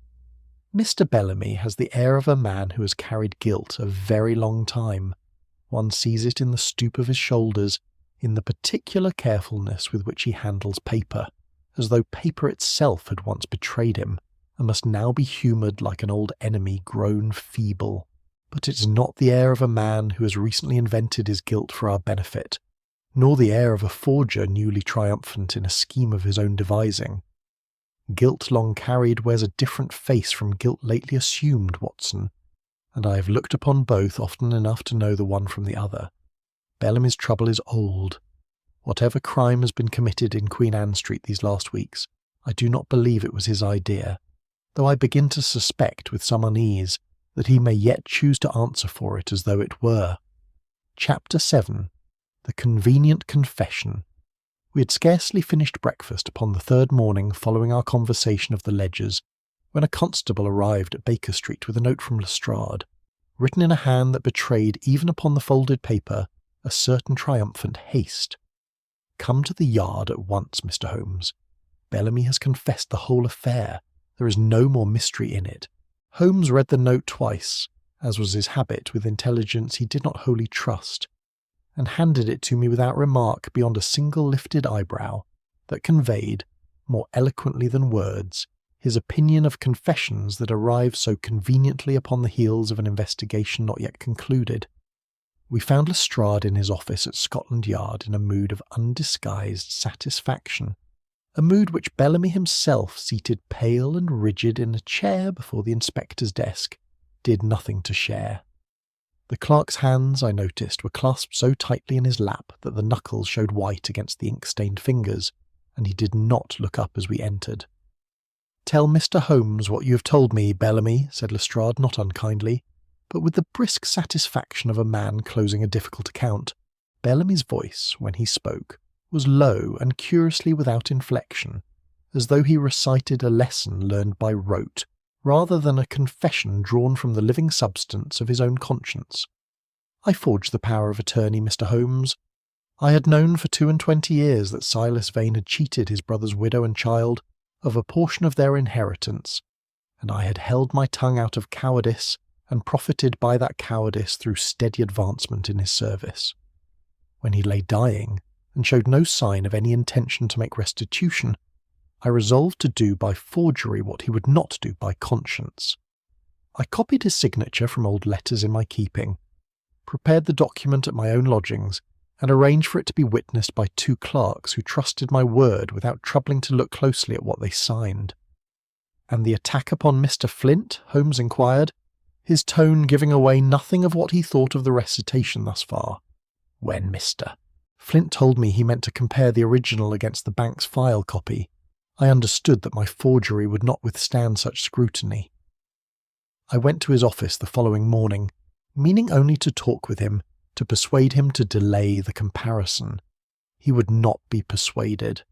Speaker 1: Mr. Bellamy has the air of a man who has carried guilt a very long time. One sees it in the stoop of his shoulders, in the particular carefulness with which he handles paper, as though paper itself had once betrayed him, and must now be humoured like an old enemy grown feeble. But it's not the air of a man who has recently invented his guilt for our benefit, nor the air of a forger newly triumphant in a scheme of his own devising. Guilt long carried wears a different face from guilt lately assumed, Watson, and I have looked upon both often enough to know the one from the other. Bellamy's trouble is old. Whatever crime has been committed in Queen Anne Street these last weeks, I do not believe it was his idea, though I begin to suspect with some unease that he may yet choose to answer for it as though it were. Chapter 7. The Convenient Confession. We had scarcely finished breakfast upon the third morning following our conversation of the ledgers, when a constable arrived at Baker Street with a note from Lestrade, written in a hand that betrayed, even upon the folded paper, a certain triumphant haste. "Come to the Yard at once, Mr. Holmes. Bellamy has confessed the whole affair. There is no more mystery in it." Holmes read the note twice, as was his habit with intelligence he did not wholly trust, and handed it to me without remark beyond a single lifted eyebrow that conveyed, more eloquently than words, his opinion of confessions that arrive so conveniently upon the heels of an investigation not yet concluded. We found Lestrade in his office at Scotland Yard in a mood of undisguised satisfaction, a mood which Bellamy himself, seated pale and rigid in a chair before the inspector's desk, did nothing to share. The clerk's hands, I noticed, were clasped so tightly in his lap that the knuckles showed white against the ink-stained fingers, and he did not look up as we entered. "Tell Mr. Holmes what you have told me, Bellamy," said Lestrade, not unkindly, but with the brisk satisfaction of a man closing a difficult account. Bellamy's voice, when he spoke, was low and curiously without inflection, as though he recited a lesson learned by rote, rather than a confession drawn from the living substance of his own conscience. "I forged the power of attorney, Mr. Holmes. I had known for 22 years that Silas Vane had cheated his brother's widow and child of a portion of their inheritance, and I had held my tongue out of cowardice and profited by that cowardice through steady advancement in his service. When he lay dying, and showed no sign of any intention to make restitution, I resolved to do by forgery what he would not do by conscience. I copied his signature from old letters in my keeping, prepared the document at my own lodgings, and arranged for it to be witnessed by 2 clerks who trusted my word without troubling to look closely at what they signed." "And the attack upon Mr. Flint?" Holmes inquired, his tone giving away nothing of what he thought of the recitation thus far. "When, mister? Flint told me he meant to compare the original against the bank's file copy. I understood that my forgery would not withstand such scrutiny. I went to his office the following morning, meaning only to talk with him, to persuade him to delay the comparison. He would not be persuaded.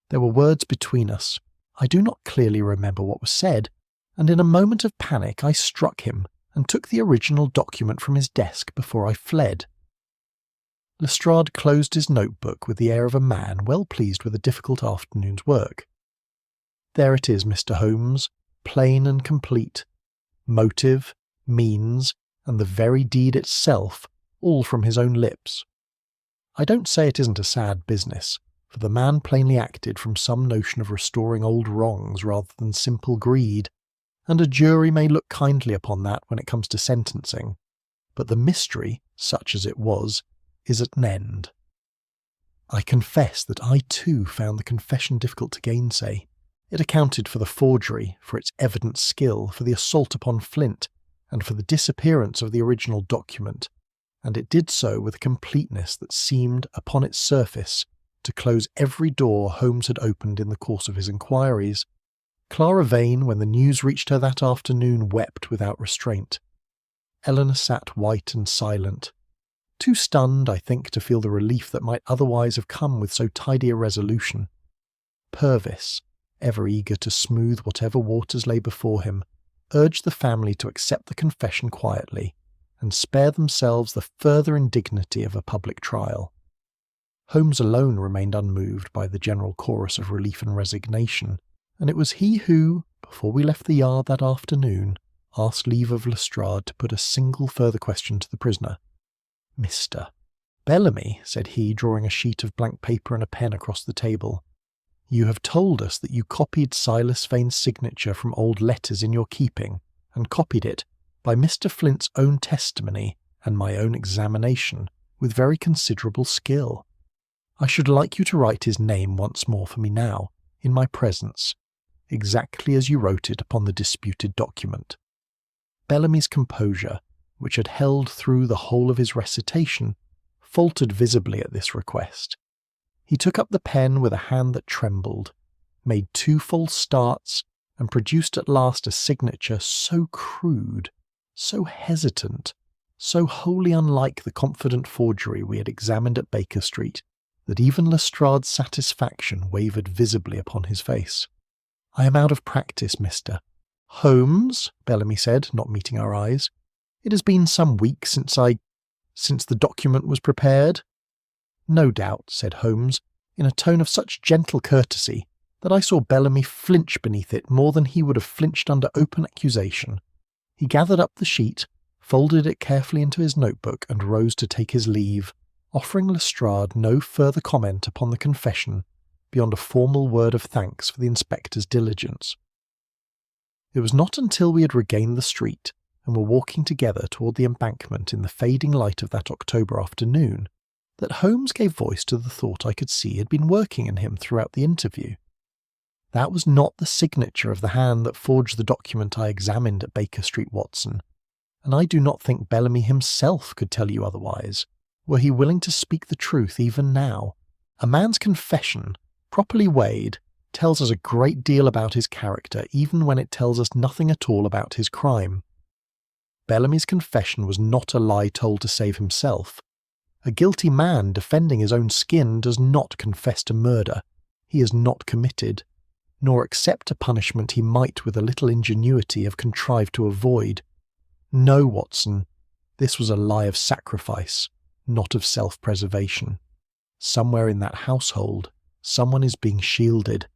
Speaker 1: There were words between us. I do not clearly remember what was said, and in a moment of panic I struck him and took the original document from his desk before I fled." Lestrade closed his notebook with the air of a man well pleased with a difficult afternoon's work. "There it is, Mr. Holmes, plain and complete. Motive, means, and the very deed itself, all from his own lips. I don't say it isn't a sad business, for the man plainly acted from some notion of restoring old wrongs rather than simple greed, and a jury may look kindly upon that when it comes to sentencing, but the mystery, such as it was, is at an end. I confess that I too found the confession difficult to gainsay. It accounted for the forgery, for its evident skill, for the assault upon Flint, and for the disappearance of the original document, and it did so with a completeness that seemed, upon its surface, to close every door Holmes had opened in the course of his inquiries. Clara Vane, when the news reached her that afternoon, wept without restraint. Eleanor sat white and silent, too stunned, I think, to feel the relief that might otherwise have come with so tidy a resolution. Purvis, ever eager to smooth whatever waters lay before him, urged the family to accept the confession quietly, and spare themselves the further indignity of a public trial. Holmes alone remained unmoved by the general chorus of relief and resignation, and it was he who, before we left the yard that afternoon, asked leave of Lestrade to put a single further question to the prisoner. "Mr. Bellamy," said he, drawing a sheet of blank paper and a pen across the table, "you have told us that you copied Silas Vane's signature from old letters in your keeping, and copied it, by Mr. Flint's own testimony and my own examination, with very considerable skill. I should like you to write his name once more for me now, in my presence, exactly as you wrote it upon the disputed document." Bellamy's composure, which had held through the whole of his recitation, faltered visibly at this request. He took up the pen with a hand that trembled, made 2 false starts, and produced at last a signature so crude, so hesitant, so wholly unlike the confident forgery we had examined at Baker Street, that even Lestrade's satisfaction wavered visibly upon his face. "I am out of practice, Mr. Holmes," Bellamy said, not meeting our eyes. "It has been some weeks since the document was prepared." "No doubt," said Holmes, in a tone of such gentle courtesy that I saw Bellamy flinch beneath it more than he would have flinched under open accusation. He gathered up the sheet, folded it carefully into his notebook, and rose to take his leave, offering Lestrade no further comment upon the confession beyond a formal word of thanks for the inspector's diligence. It was not until we had regained the street and were walking together toward the embankment in the fading light of that October afternoon that Holmes gave voice to the thought I could see had been working in him throughout the interview. That was not the signature of the hand that forged the document I examined at Baker Street, Watson, and I do not think Bellamy himself could tell you otherwise, were he willing to speak the truth even now. A man's confession, properly weighed, tells us a great deal about his character, even when it tells us nothing at all about his crime. Bellamy's confession was not a lie told to save himself. A guilty man defending his own skin does not confess to murder he has not committed, nor accept a punishment he might with a little ingenuity have contrived to avoid. No, Watson, this was a lie of sacrifice, not of self-preservation. Somewhere in that household, someone is being shielded,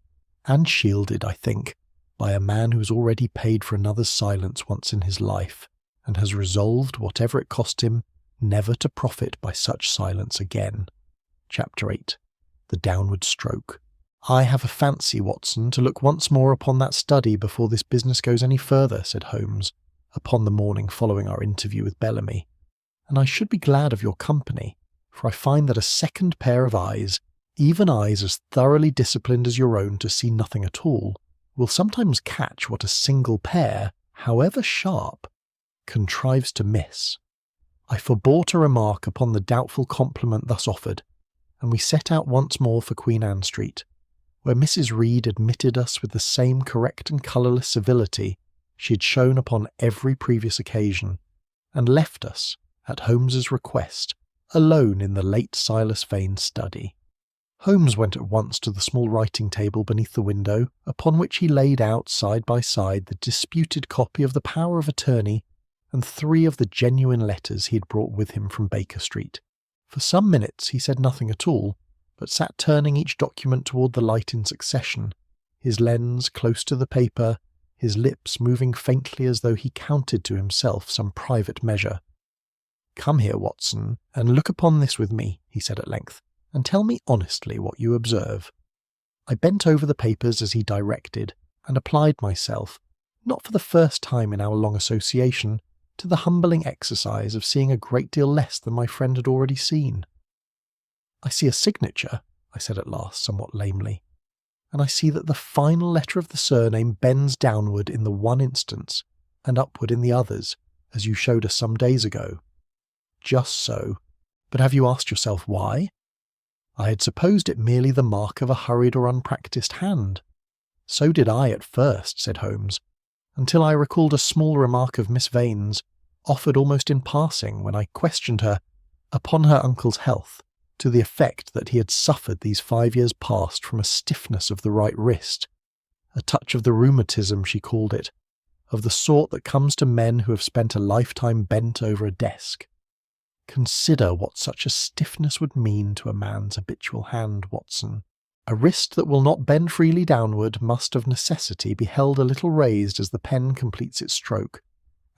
Speaker 1: and shielded, I think, by a man who has already paid for another's silence once in his life, and has resolved, whatever it cost him, never to profit by such silence again. Chapter 8. The Downward Stroke. "I have a fancy, Watson, to look once more upon that study before this business goes any further," said Holmes, upon the morning following our interview with Bellamy, "and I should be glad of your company, for I find that a second pair of eyes, even eyes as thoroughly disciplined as your own to see nothing at all, will sometimes catch what a single pair, however sharp, contrives to miss." I forbore to remark upon the doubtful compliment thus offered, and we set out once more for Queen Anne Street, where Mrs. Reed admitted us with the same correct and colourless civility she had shown upon every previous occasion, and left us, at Holmes's request, alone in the late Silas Vane's study. Holmes went at once to the small writing table beneath the window, upon which he laid out side by side the disputed copy of the power of attorney and 3 of the genuine letters he had brought with him from Baker Street. For some minutes he said nothing at all, but sat turning each document toward the light in succession, his lens close to the paper, his lips moving faintly as though he counted to himself some private measure. "Come here, Watson, and look upon this with me," he said at length, "and tell me honestly what you observe." I bent over the papers as he directed, and applied myself, not for the first time in our long association, to the humbling exercise of seeing a great deal less than my friend had already seen. "I see a signature," I said at last, somewhat lamely, "and I see that the final letter of the surname bends downward in the one instance, and upward in the others, as you showed us some days ago." "Just so. But have you asked yourself why?" "I had supposed it merely the mark of a hurried or unpractised hand." "So did I at first," said Holmes, "until I recalled a small remark of Miss Vane's, offered almost in passing when I questioned her upon her uncle's health, to the effect that he had suffered these 5 years past from a stiffness of the right wrist, a touch of the rheumatism she called it, of the sort that comes to men who have spent a lifetime bent over a desk. Consider what such a stiffness would mean to a man's habitual hand, Watson. A wrist that will not bend freely downward must of necessity be held a little raised as the pen completes its stroke,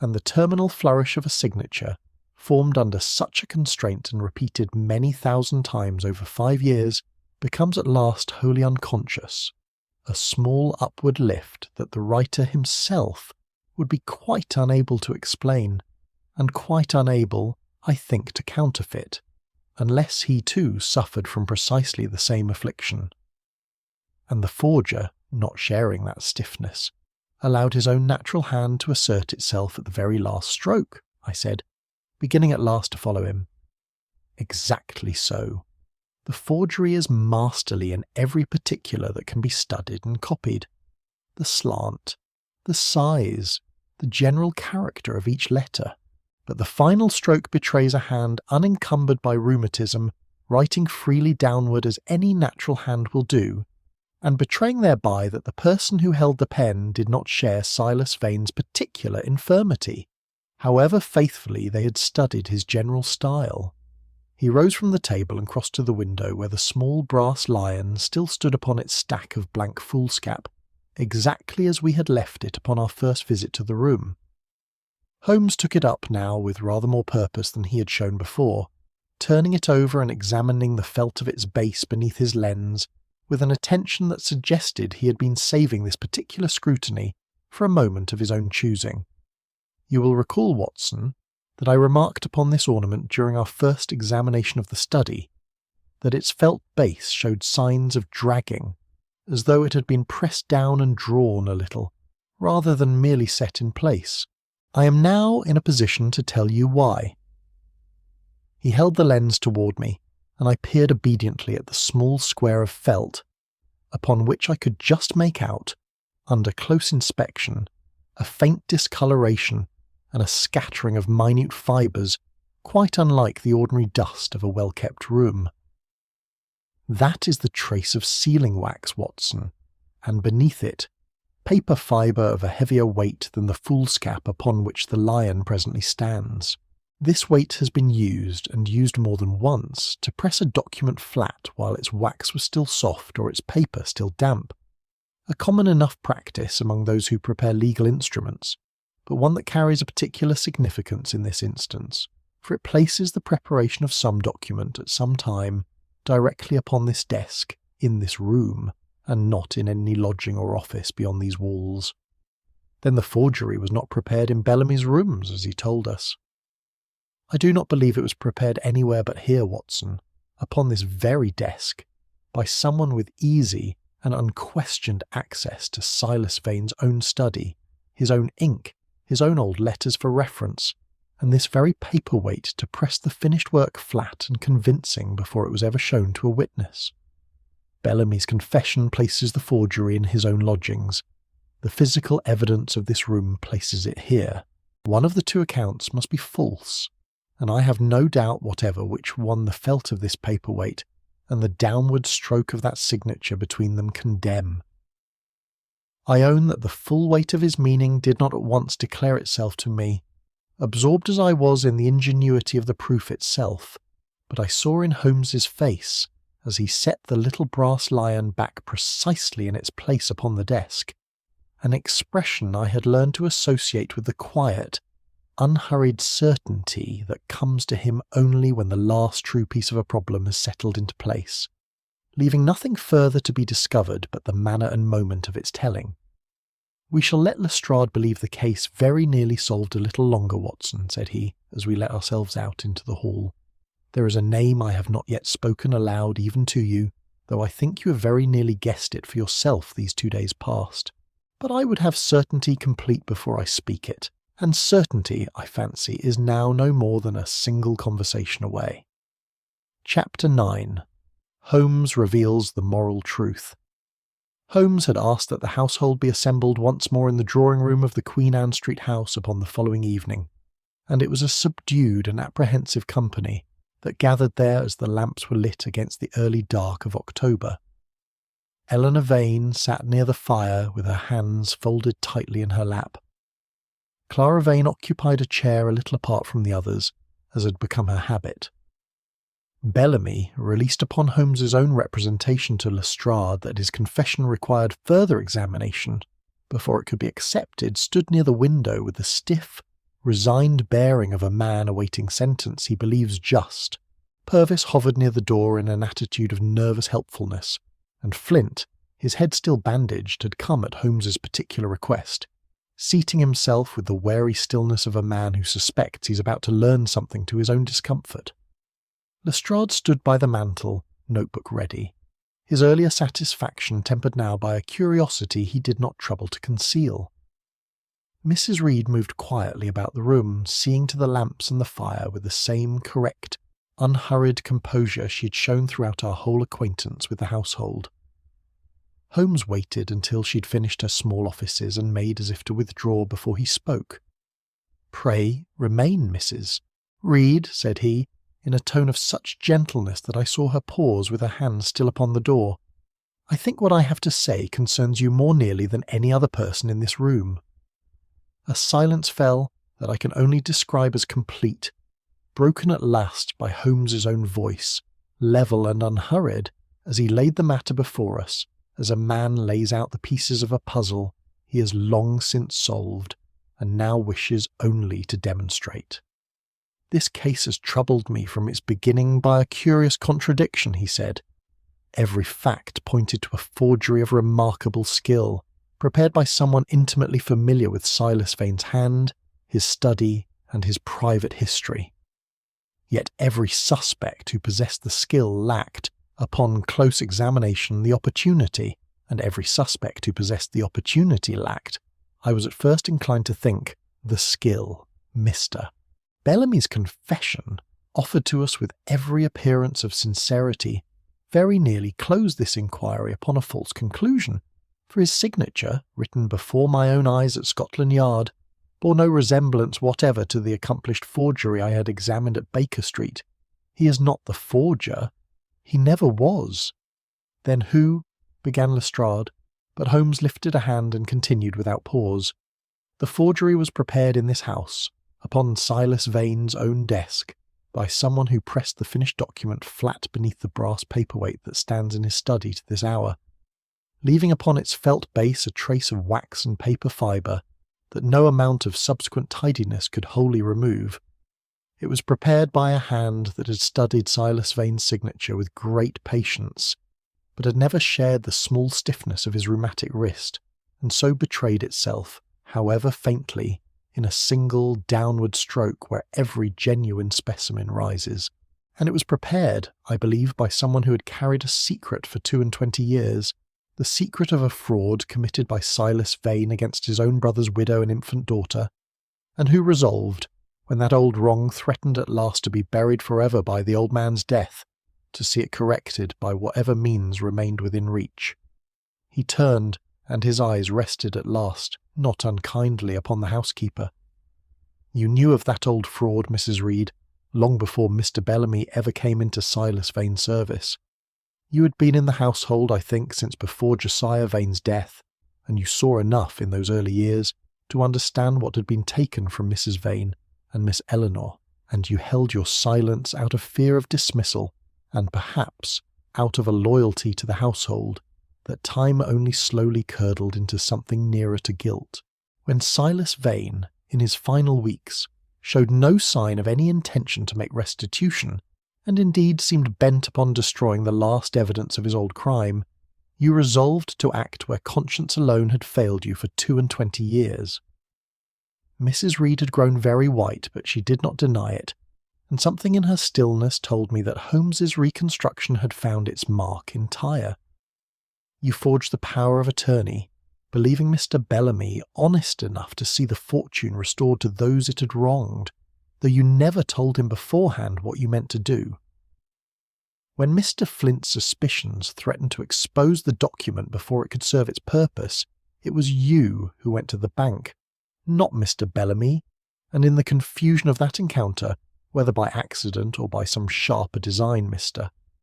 Speaker 1: and the terminal flourish of a signature, formed under such a constraint and repeated many thousand times over 5 years, becomes at last wholly unconscious, a small upward lift that the writer himself would be quite unable to explain, and quite unable, I think, to counterfeit, unless he too suffered from precisely the same affliction. And the forger, not sharing that stiffness, allowed his own natural hand to assert itself at the very last stroke, I said, beginning at last to follow him. Exactly so. The forgery is masterly in every particular that can be studied and copied. The slant, the size, the general character of each letter, but the final stroke betrays a hand unencumbered by rheumatism, writing freely downward as any natural hand will do, and betraying thereby that the person who held the pen did not share Silas Vane's particular infirmity, however faithfully they had studied his general style. He rose from the table and crossed to the window where the small brass lion still stood upon its stack of blank foolscap, exactly as we had left it upon our first visit to the room. Holmes took it up now with rather more purpose than he had shown before, turning it over and examining the felt of its base beneath his lens with an attention that suggested he had been saving this particular scrutiny for a moment of his own choosing. You will recall, Watson, that I remarked upon this ornament during our first examination of the study, that its felt base showed signs of dragging, as though it had been pressed down and drawn a little, rather than merely set in place. I am now in a position to tell you why. He held the lens toward me, and I peered obediently at the small square of felt, upon which I could just make out, under close inspection, a faint discoloration and a scattering of minute fibres, quite unlike the ordinary dust of a well-kept room. That is the trace of sealing wax, Watson, and beneath it, paper fibre of a heavier weight than the foolscap upon which the lion presently stands. This weight has been used, and used more than once, to press a document flat while its wax was still soft or its paper still damp. A common enough practice among those who prepare legal instruments, but one that carries a particular significance in this instance, for it places the preparation of some document at some time directly upon this desk, in this room, and not in any lodging or office beyond these walls. Then the forgery was not prepared in Bellamy's rooms, as he told us. I do not believe it was prepared anywhere but here, Watson, upon this very desk, by someone with easy and unquestioned access to Silas Vane's own study, his own ink, his own old letters for reference, and this very paperweight to press the finished work flat and convincing before it was ever shown to a witness. Bellamy's confession places the forgery in his own lodgings. The physical evidence of this room places it here. One of the two accounts must be false, and I have no doubt whatever which one the felt of this paperweight and the downward stroke of that signature between them condemn. I own that the full weight of his meaning did not at once declare itself to me, absorbed as I was in the ingenuity of the proof itself, but I saw in Holmes's face, as he set the little brass lion back precisely in its place upon the desk, an expression I had learned to associate with the quiet, unhurried certainty that comes to him only when the last true piece of a problem has settled into place, leaving nothing further to be discovered but the manner and moment of its telling. We shall let Lestrade believe the case very nearly solved a little longer, Watson, said he, as we let ourselves out into the hall. There is a name I have not yet spoken aloud even to you, though I think you have very nearly guessed it for yourself these 2 days past. But I would have certainty complete before I speak it, and certainty, I fancy, is now no more than a single conversation away. Chapter 9. Holmes reveals the moral truth. Holmes had asked that the household be assembled once more in the drawing-room of the Queen Anne Street house upon the following evening, and it was a subdued and apprehensive company that gathered there as the lamps were lit against the early dark of October. Eleanor Vane sat near the fire with her hands folded tightly in her lap, Clara Vane occupied a chair a little apart from the others, as had become her habit. Bellamy, released upon Holmes's own representation to Lestrade that his confession required further examination before it could be accepted, stood near the window with the stiff, resigned bearing of a man awaiting sentence he believes just. Purvis hovered near the door in an attitude of nervous helpfulness, and Flint, his head still bandaged, had come at Holmes's particular request, seating himself with the wary stillness of a man who suspects he's about to learn something to his own discomfort. Lestrade stood by the mantel, notebook ready, his earlier satisfaction tempered now by a curiosity he did not trouble to conceal. Mrs. Reed moved quietly about the room, seeing to the lamps and the fire with the same correct, unhurried composure she had shown throughout our whole acquaintance with the household. Holmes waited until she'd finished her small offices and made as if to withdraw before he spoke. "Pray, remain, Mrs. Reed," said he, in a tone of such gentleness that I saw her pause with her hand still upon the door. "I think what I have to say concerns you more nearly than any other person in this room." A silence fell that I can only describe as complete, broken at last by Holmes's own voice, level and unhurried, as he laid the matter before us, as a man lays out the pieces of a puzzle he has long since solved, and now wishes only to demonstrate. "This case has troubled me from its beginning by a curious contradiction," he said. Every fact pointed to a forgery of remarkable skill, prepared by someone intimately familiar with Silas Vane's hand, his study, and his private history. Yet every suspect who possessed the skill lacked, upon close examination, the opportunity, and every suspect who possessed the opportunity lacked, I was at first inclined to think, the skill. Mr. Bellamy's confession, offered to us with every appearance of sincerity, very nearly closed this inquiry upon a false conclusion, for his signature, written before my own eyes at Scotland Yard, bore no resemblance whatever to the accomplished forgery I had examined at Baker Street. He is not the forger. He never was. "Then who—" began Lestrade, but Holmes lifted a hand and continued without pause. "The forgery was prepared in this house, upon Silas Vane's own desk, by someone who pressed the finished document flat beneath the brass paperweight that stands in his study to this hour, leaving upon its felt base a trace of wax and paper fibre that no amount of subsequent tidiness could wholly remove. It was prepared by a hand that had studied Silas Vane's signature with great patience, but had never shared the small stiffness of his rheumatic wrist, and so betrayed itself, however faintly, in a single downward stroke where every genuine specimen rises. And it was prepared, I believe, by someone who had carried a secret for 22 years, the secret of a fraud committed by Silas Vane against his own brother's widow and infant daughter, and who resolved, when that old wrong threatened at last to be buried forever by the old man's death, to see it corrected by whatever means remained within reach. He turned, and his eyes rested at last, not unkindly, upon the housekeeper. "You knew of that old fraud, Mrs. Reed, long before Mr. Bellamy ever came into Silas Vane's service. You had been in the household, I think, since before Josiah Vane's death, and you saw enough in those early years to understand what had been taken from Mrs. Vane and Miss Eleanor, and you held your silence out of fear of dismissal, and perhaps out of a loyalty to the household that time only slowly curdled into something nearer to guilt. When Silas Vane, in his final weeks, showed no sign of any intention to make restitution, and indeed seemed bent upon destroying the last evidence of his old crime, you resolved to act where conscience alone had failed you for 22 years. Mrs. Reed had grown very white, but she did not deny it, and something in her stillness told me that Holmes's reconstruction had found its mark entire. You forged the power of attorney, believing Mr. Bellamy honest enough to see the fortune restored to those it had wronged, though you never told him beforehand what you meant to do. When Mr. Flint's suspicions threatened to expose the document before it could serve its purpose, it was you who went to the bank, not Mr. Bellamy, and in the confusion of that encounter, whether by accident or by some sharper design,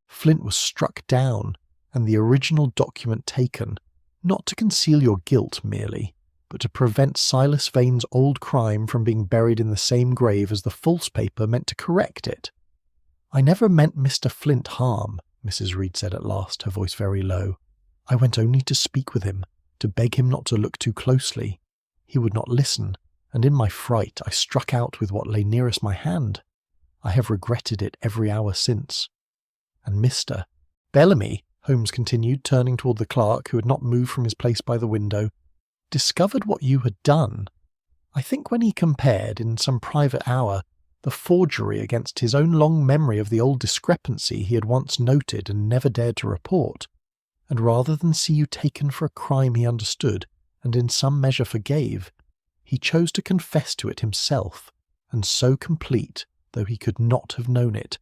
Speaker 1: Flint was struck down, and the original document taken, not to conceal your guilt merely, but to prevent Silas Vane's old crime from being buried in the same grave as the false paper meant to correct it. "I never meant Mr. Flint harm," Mrs. Reed said at last, her voice very low. "I went only to speak with him, to beg him not to look too closely. He would not listen, and in my fright I struck out with what lay nearest my hand. I have regretted it every hour since. And Mr. Bellamy," Holmes continued, turning toward the clerk, who had not moved from his place by the window, "discovered what you had done. I think when he compared, in some private hour, the forgery against his own long memory of the old discrepancy he had once noted and never dared to report, and rather than see you taken for a crime he understood and in some measure forgave, he chose to confess to it himself, and so complete, though he could not have known it,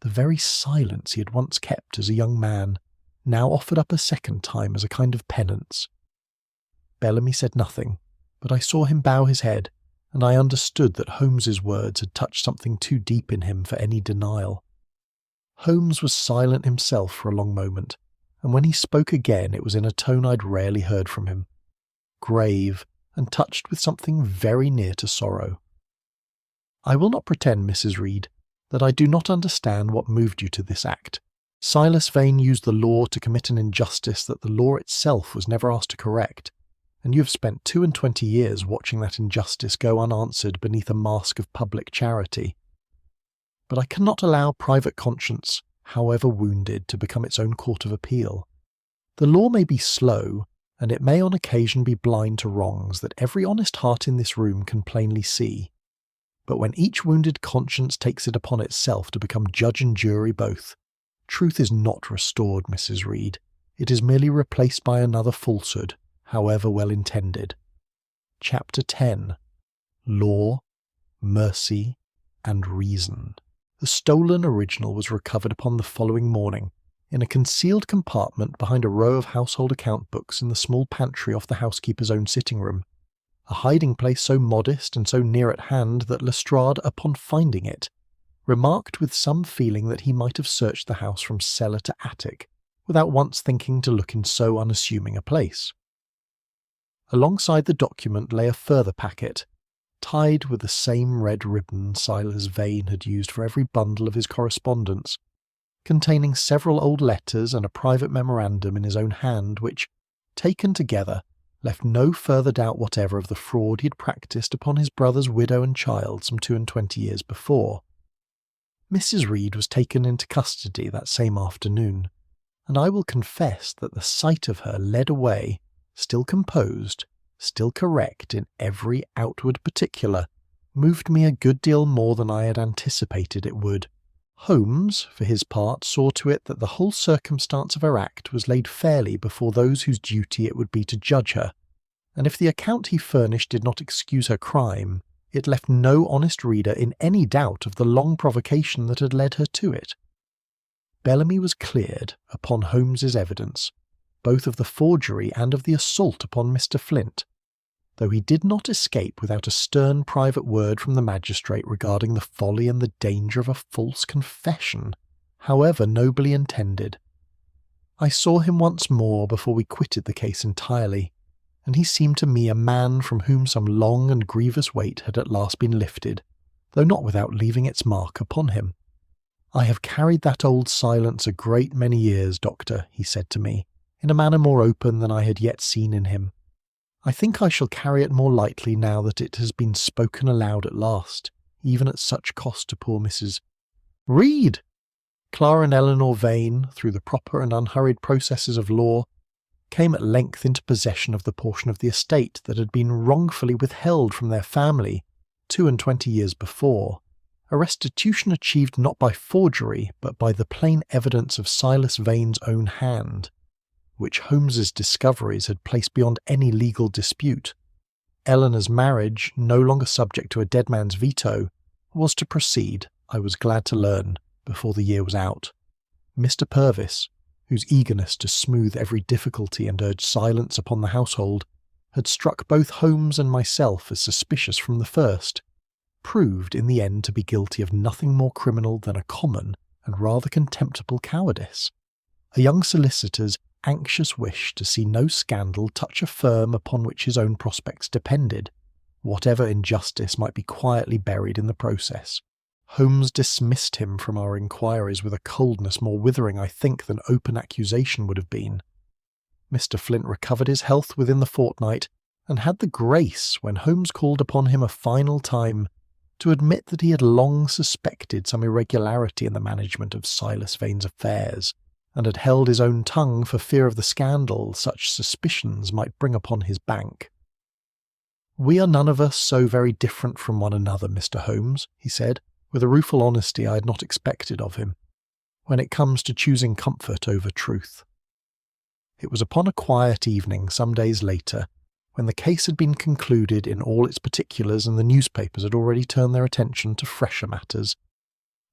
Speaker 1: the very silence he had once kept as a young man, now offered up a second time as a kind of penance." Bellamy said nothing, but I saw him bow his head, and I understood that Holmes's words had touched something too deep in him for any denial. Holmes was silent himself for a long moment, and when he spoke again it was in a tone I'd rarely heard from him, grave and touched with something very near to sorrow. "I will not pretend, Mrs. Reed, that I do not understand what moved you to this act. Silas Vane used the law to commit an injustice that the law itself was never asked to correct, and you have spent 22 years watching that injustice go unanswered beneath a mask of public charity. But I cannot allow private conscience, however wounded, to become its own court of appeal. The law may be slow, and it may on occasion be blind to wrongs that every honest heart in this room can plainly see. But when each wounded conscience takes it upon itself to become judge and jury both, truth is not restored, Mrs. Reed. It is merely replaced by another falsehood, however well intended. Chapter 10. Law, Mercy, and Reason. The stolen original was recovered upon the following morning, in a concealed compartment behind a row of household account books in the small pantry off the housekeeper's own sitting room, a hiding place so modest and so near at hand that Lestrade, upon finding it, remarked with some feeling that he might have searched the house from cellar to attic, without once thinking to look in so unassuming a place. Alongside the document lay a further packet, tied with the same red ribbon Silas Vane had used for every bundle of his correspondence, containing several old letters and a private memorandum in his own hand which, taken together, left no further doubt whatever of the fraud he had practised upon his brother's widow and child some 22 years before. Mrs. Reed was taken into custody that same afternoon, and I will confess that the sight of her led away, still composed, still correct in every outward particular, moved me a good deal more than I had anticipated it would. Holmes, for his part, saw to it that the whole circumstance of her act was laid fairly before those whose duty it would be to judge her, and if the account he furnished did not excuse her crime, it left no honest reader in any doubt of the long provocation that had led her to it. Bellamy was cleared, upon Holmes's evidence, both of the forgery and of the assault upon Mr. Flint, though he did not escape without a stern private word from the magistrate regarding the folly and the danger of a false confession, however nobly intended. I saw him once more before we quitted the case entirely, and he seemed to me a man from whom some long and grievous weight had at last been lifted, though not without leaving its mark upon him. "I have carried that old silence a great many years, Doctor," he said to me, in a manner more open than I had yet seen in him. "I think I shall carry it more lightly now that it has been spoken aloud at last, even at such cost to poor Mrs. Reed!" Clara and Eleanor Vane, through the proper and unhurried processes of law, came at length into possession of the portion of the estate that had been wrongfully withheld from their family 22 years before, a restitution achieved not by forgery but by the plain evidence of Silas Vane's own hand, which Holmes's discoveries had placed beyond any legal dispute. Eleanor's marriage, no longer subject to a dead man's veto, was to proceed, I was glad to learn, before the year was out. Mr. Purvis, whose eagerness to smooth every difficulty and urge silence upon the household had struck both Holmes and myself as suspicious from the first, proved in the end to be guilty of nothing more criminal than a common and rather contemptible cowardice. a young solicitor's anxious wish to see no scandal touch a firm upon which his own prospects depended, whatever injustice might be quietly buried in the process. Holmes dismissed him from our inquiries with a coldness more withering, I think, than open accusation would have been. Mr. Flint recovered his health within the fortnight, and had the grace, when Holmes called upon him a final time, to admit that he had long suspected some irregularity in the management of Silas Vane's affairs, and had held his own tongue for fear of the scandal such suspicions might bring upon his bank. "We are none of us so very different from one another, Mr. Holmes," he said, with a rueful honesty I had not expected of him, "when it comes to choosing comfort over truth." It was upon a quiet evening some days later, when the case had been concluded in all its particulars and the newspapers had already turned their attention to fresher matters,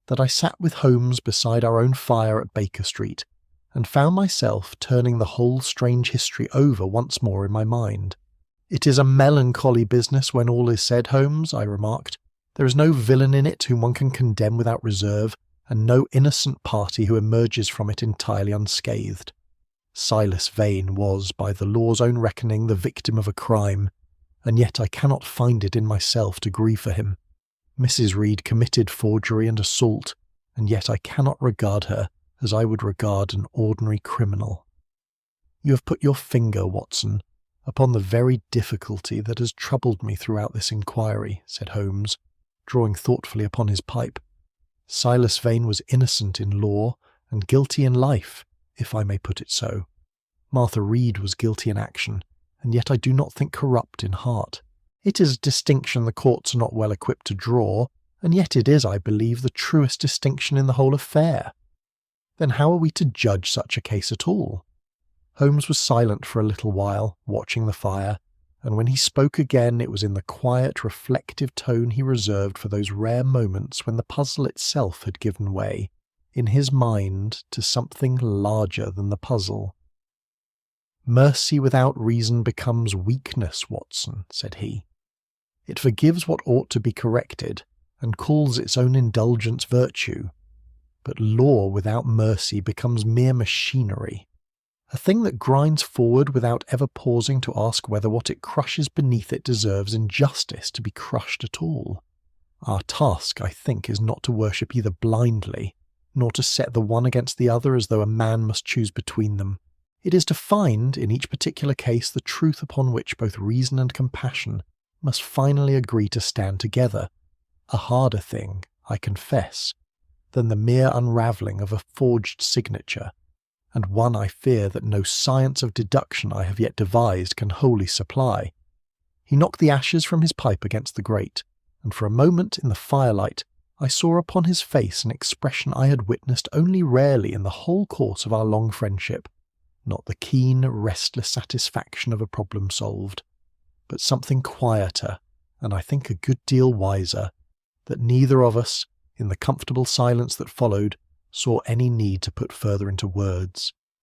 Speaker 1: that I sat with Holmes beside our own fire at Baker Street, and found myself turning the whole strange history over once more in my mind. "It is a melancholy business when all is said, Holmes," I remarked. "There is no villain in it whom one can condemn without reserve, and no innocent party who emerges from it entirely unscathed. Silas Vane was, by the law's own reckoning, the victim of a crime, and yet I cannot find it in myself to grieve for him. Mrs. Reed committed forgery and assault, and yet I cannot regard her as I would regard an ordinary criminal. You have put your finger, Watson, upon the very difficulty that has troubled me throughout this inquiry," said Holmes, drawing thoughtfully upon his pipe. "Silas Vane was innocent in law and guilty in life, if I may put it so. Martha Reed was guilty in action, and yet I do not think corrupt in heart. It is a distinction the courts are not well equipped to draw, and yet it is, I believe, the truest distinction in the whole affair. Then how are we to judge such a case at all?" Holmes was silent for a little while, watching the fire, and when he spoke again it was in the quiet, reflective tone he reserved for those rare moments when the puzzle itself had given way, in his mind, to something larger than the puzzle. "Mercy without reason becomes weakness, Watson," said he. "It forgives what ought to be corrected, and calls its own indulgence virtue. But law without mercy becomes mere machinery, a thing that grinds forward without ever pausing to ask whether what it crushes beneath it deserves injustice to be crushed at all. Our task, I think, is not to worship either blindly, nor to set the one against the other as though a man must choose between them. It is to find, in each particular case, the truth upon which both reason and compassion must finally agree to stand together, a harder thing, I confess, than the mere unravelling of a forged signature, and one I fear that no science of deduction I have yet devised can wholly supply." He knocked the ashes from his pipe against the grate, and for a moment in the firelight I saw upon his face an expression I had witnessed only rarely in the whole course of our long friendship, not the keen, restless satisfaction of a problem solved, but something quieter, and I think a good deal wiser, that neither of us, in the comfortable silence that followed, saw any need to put further into words.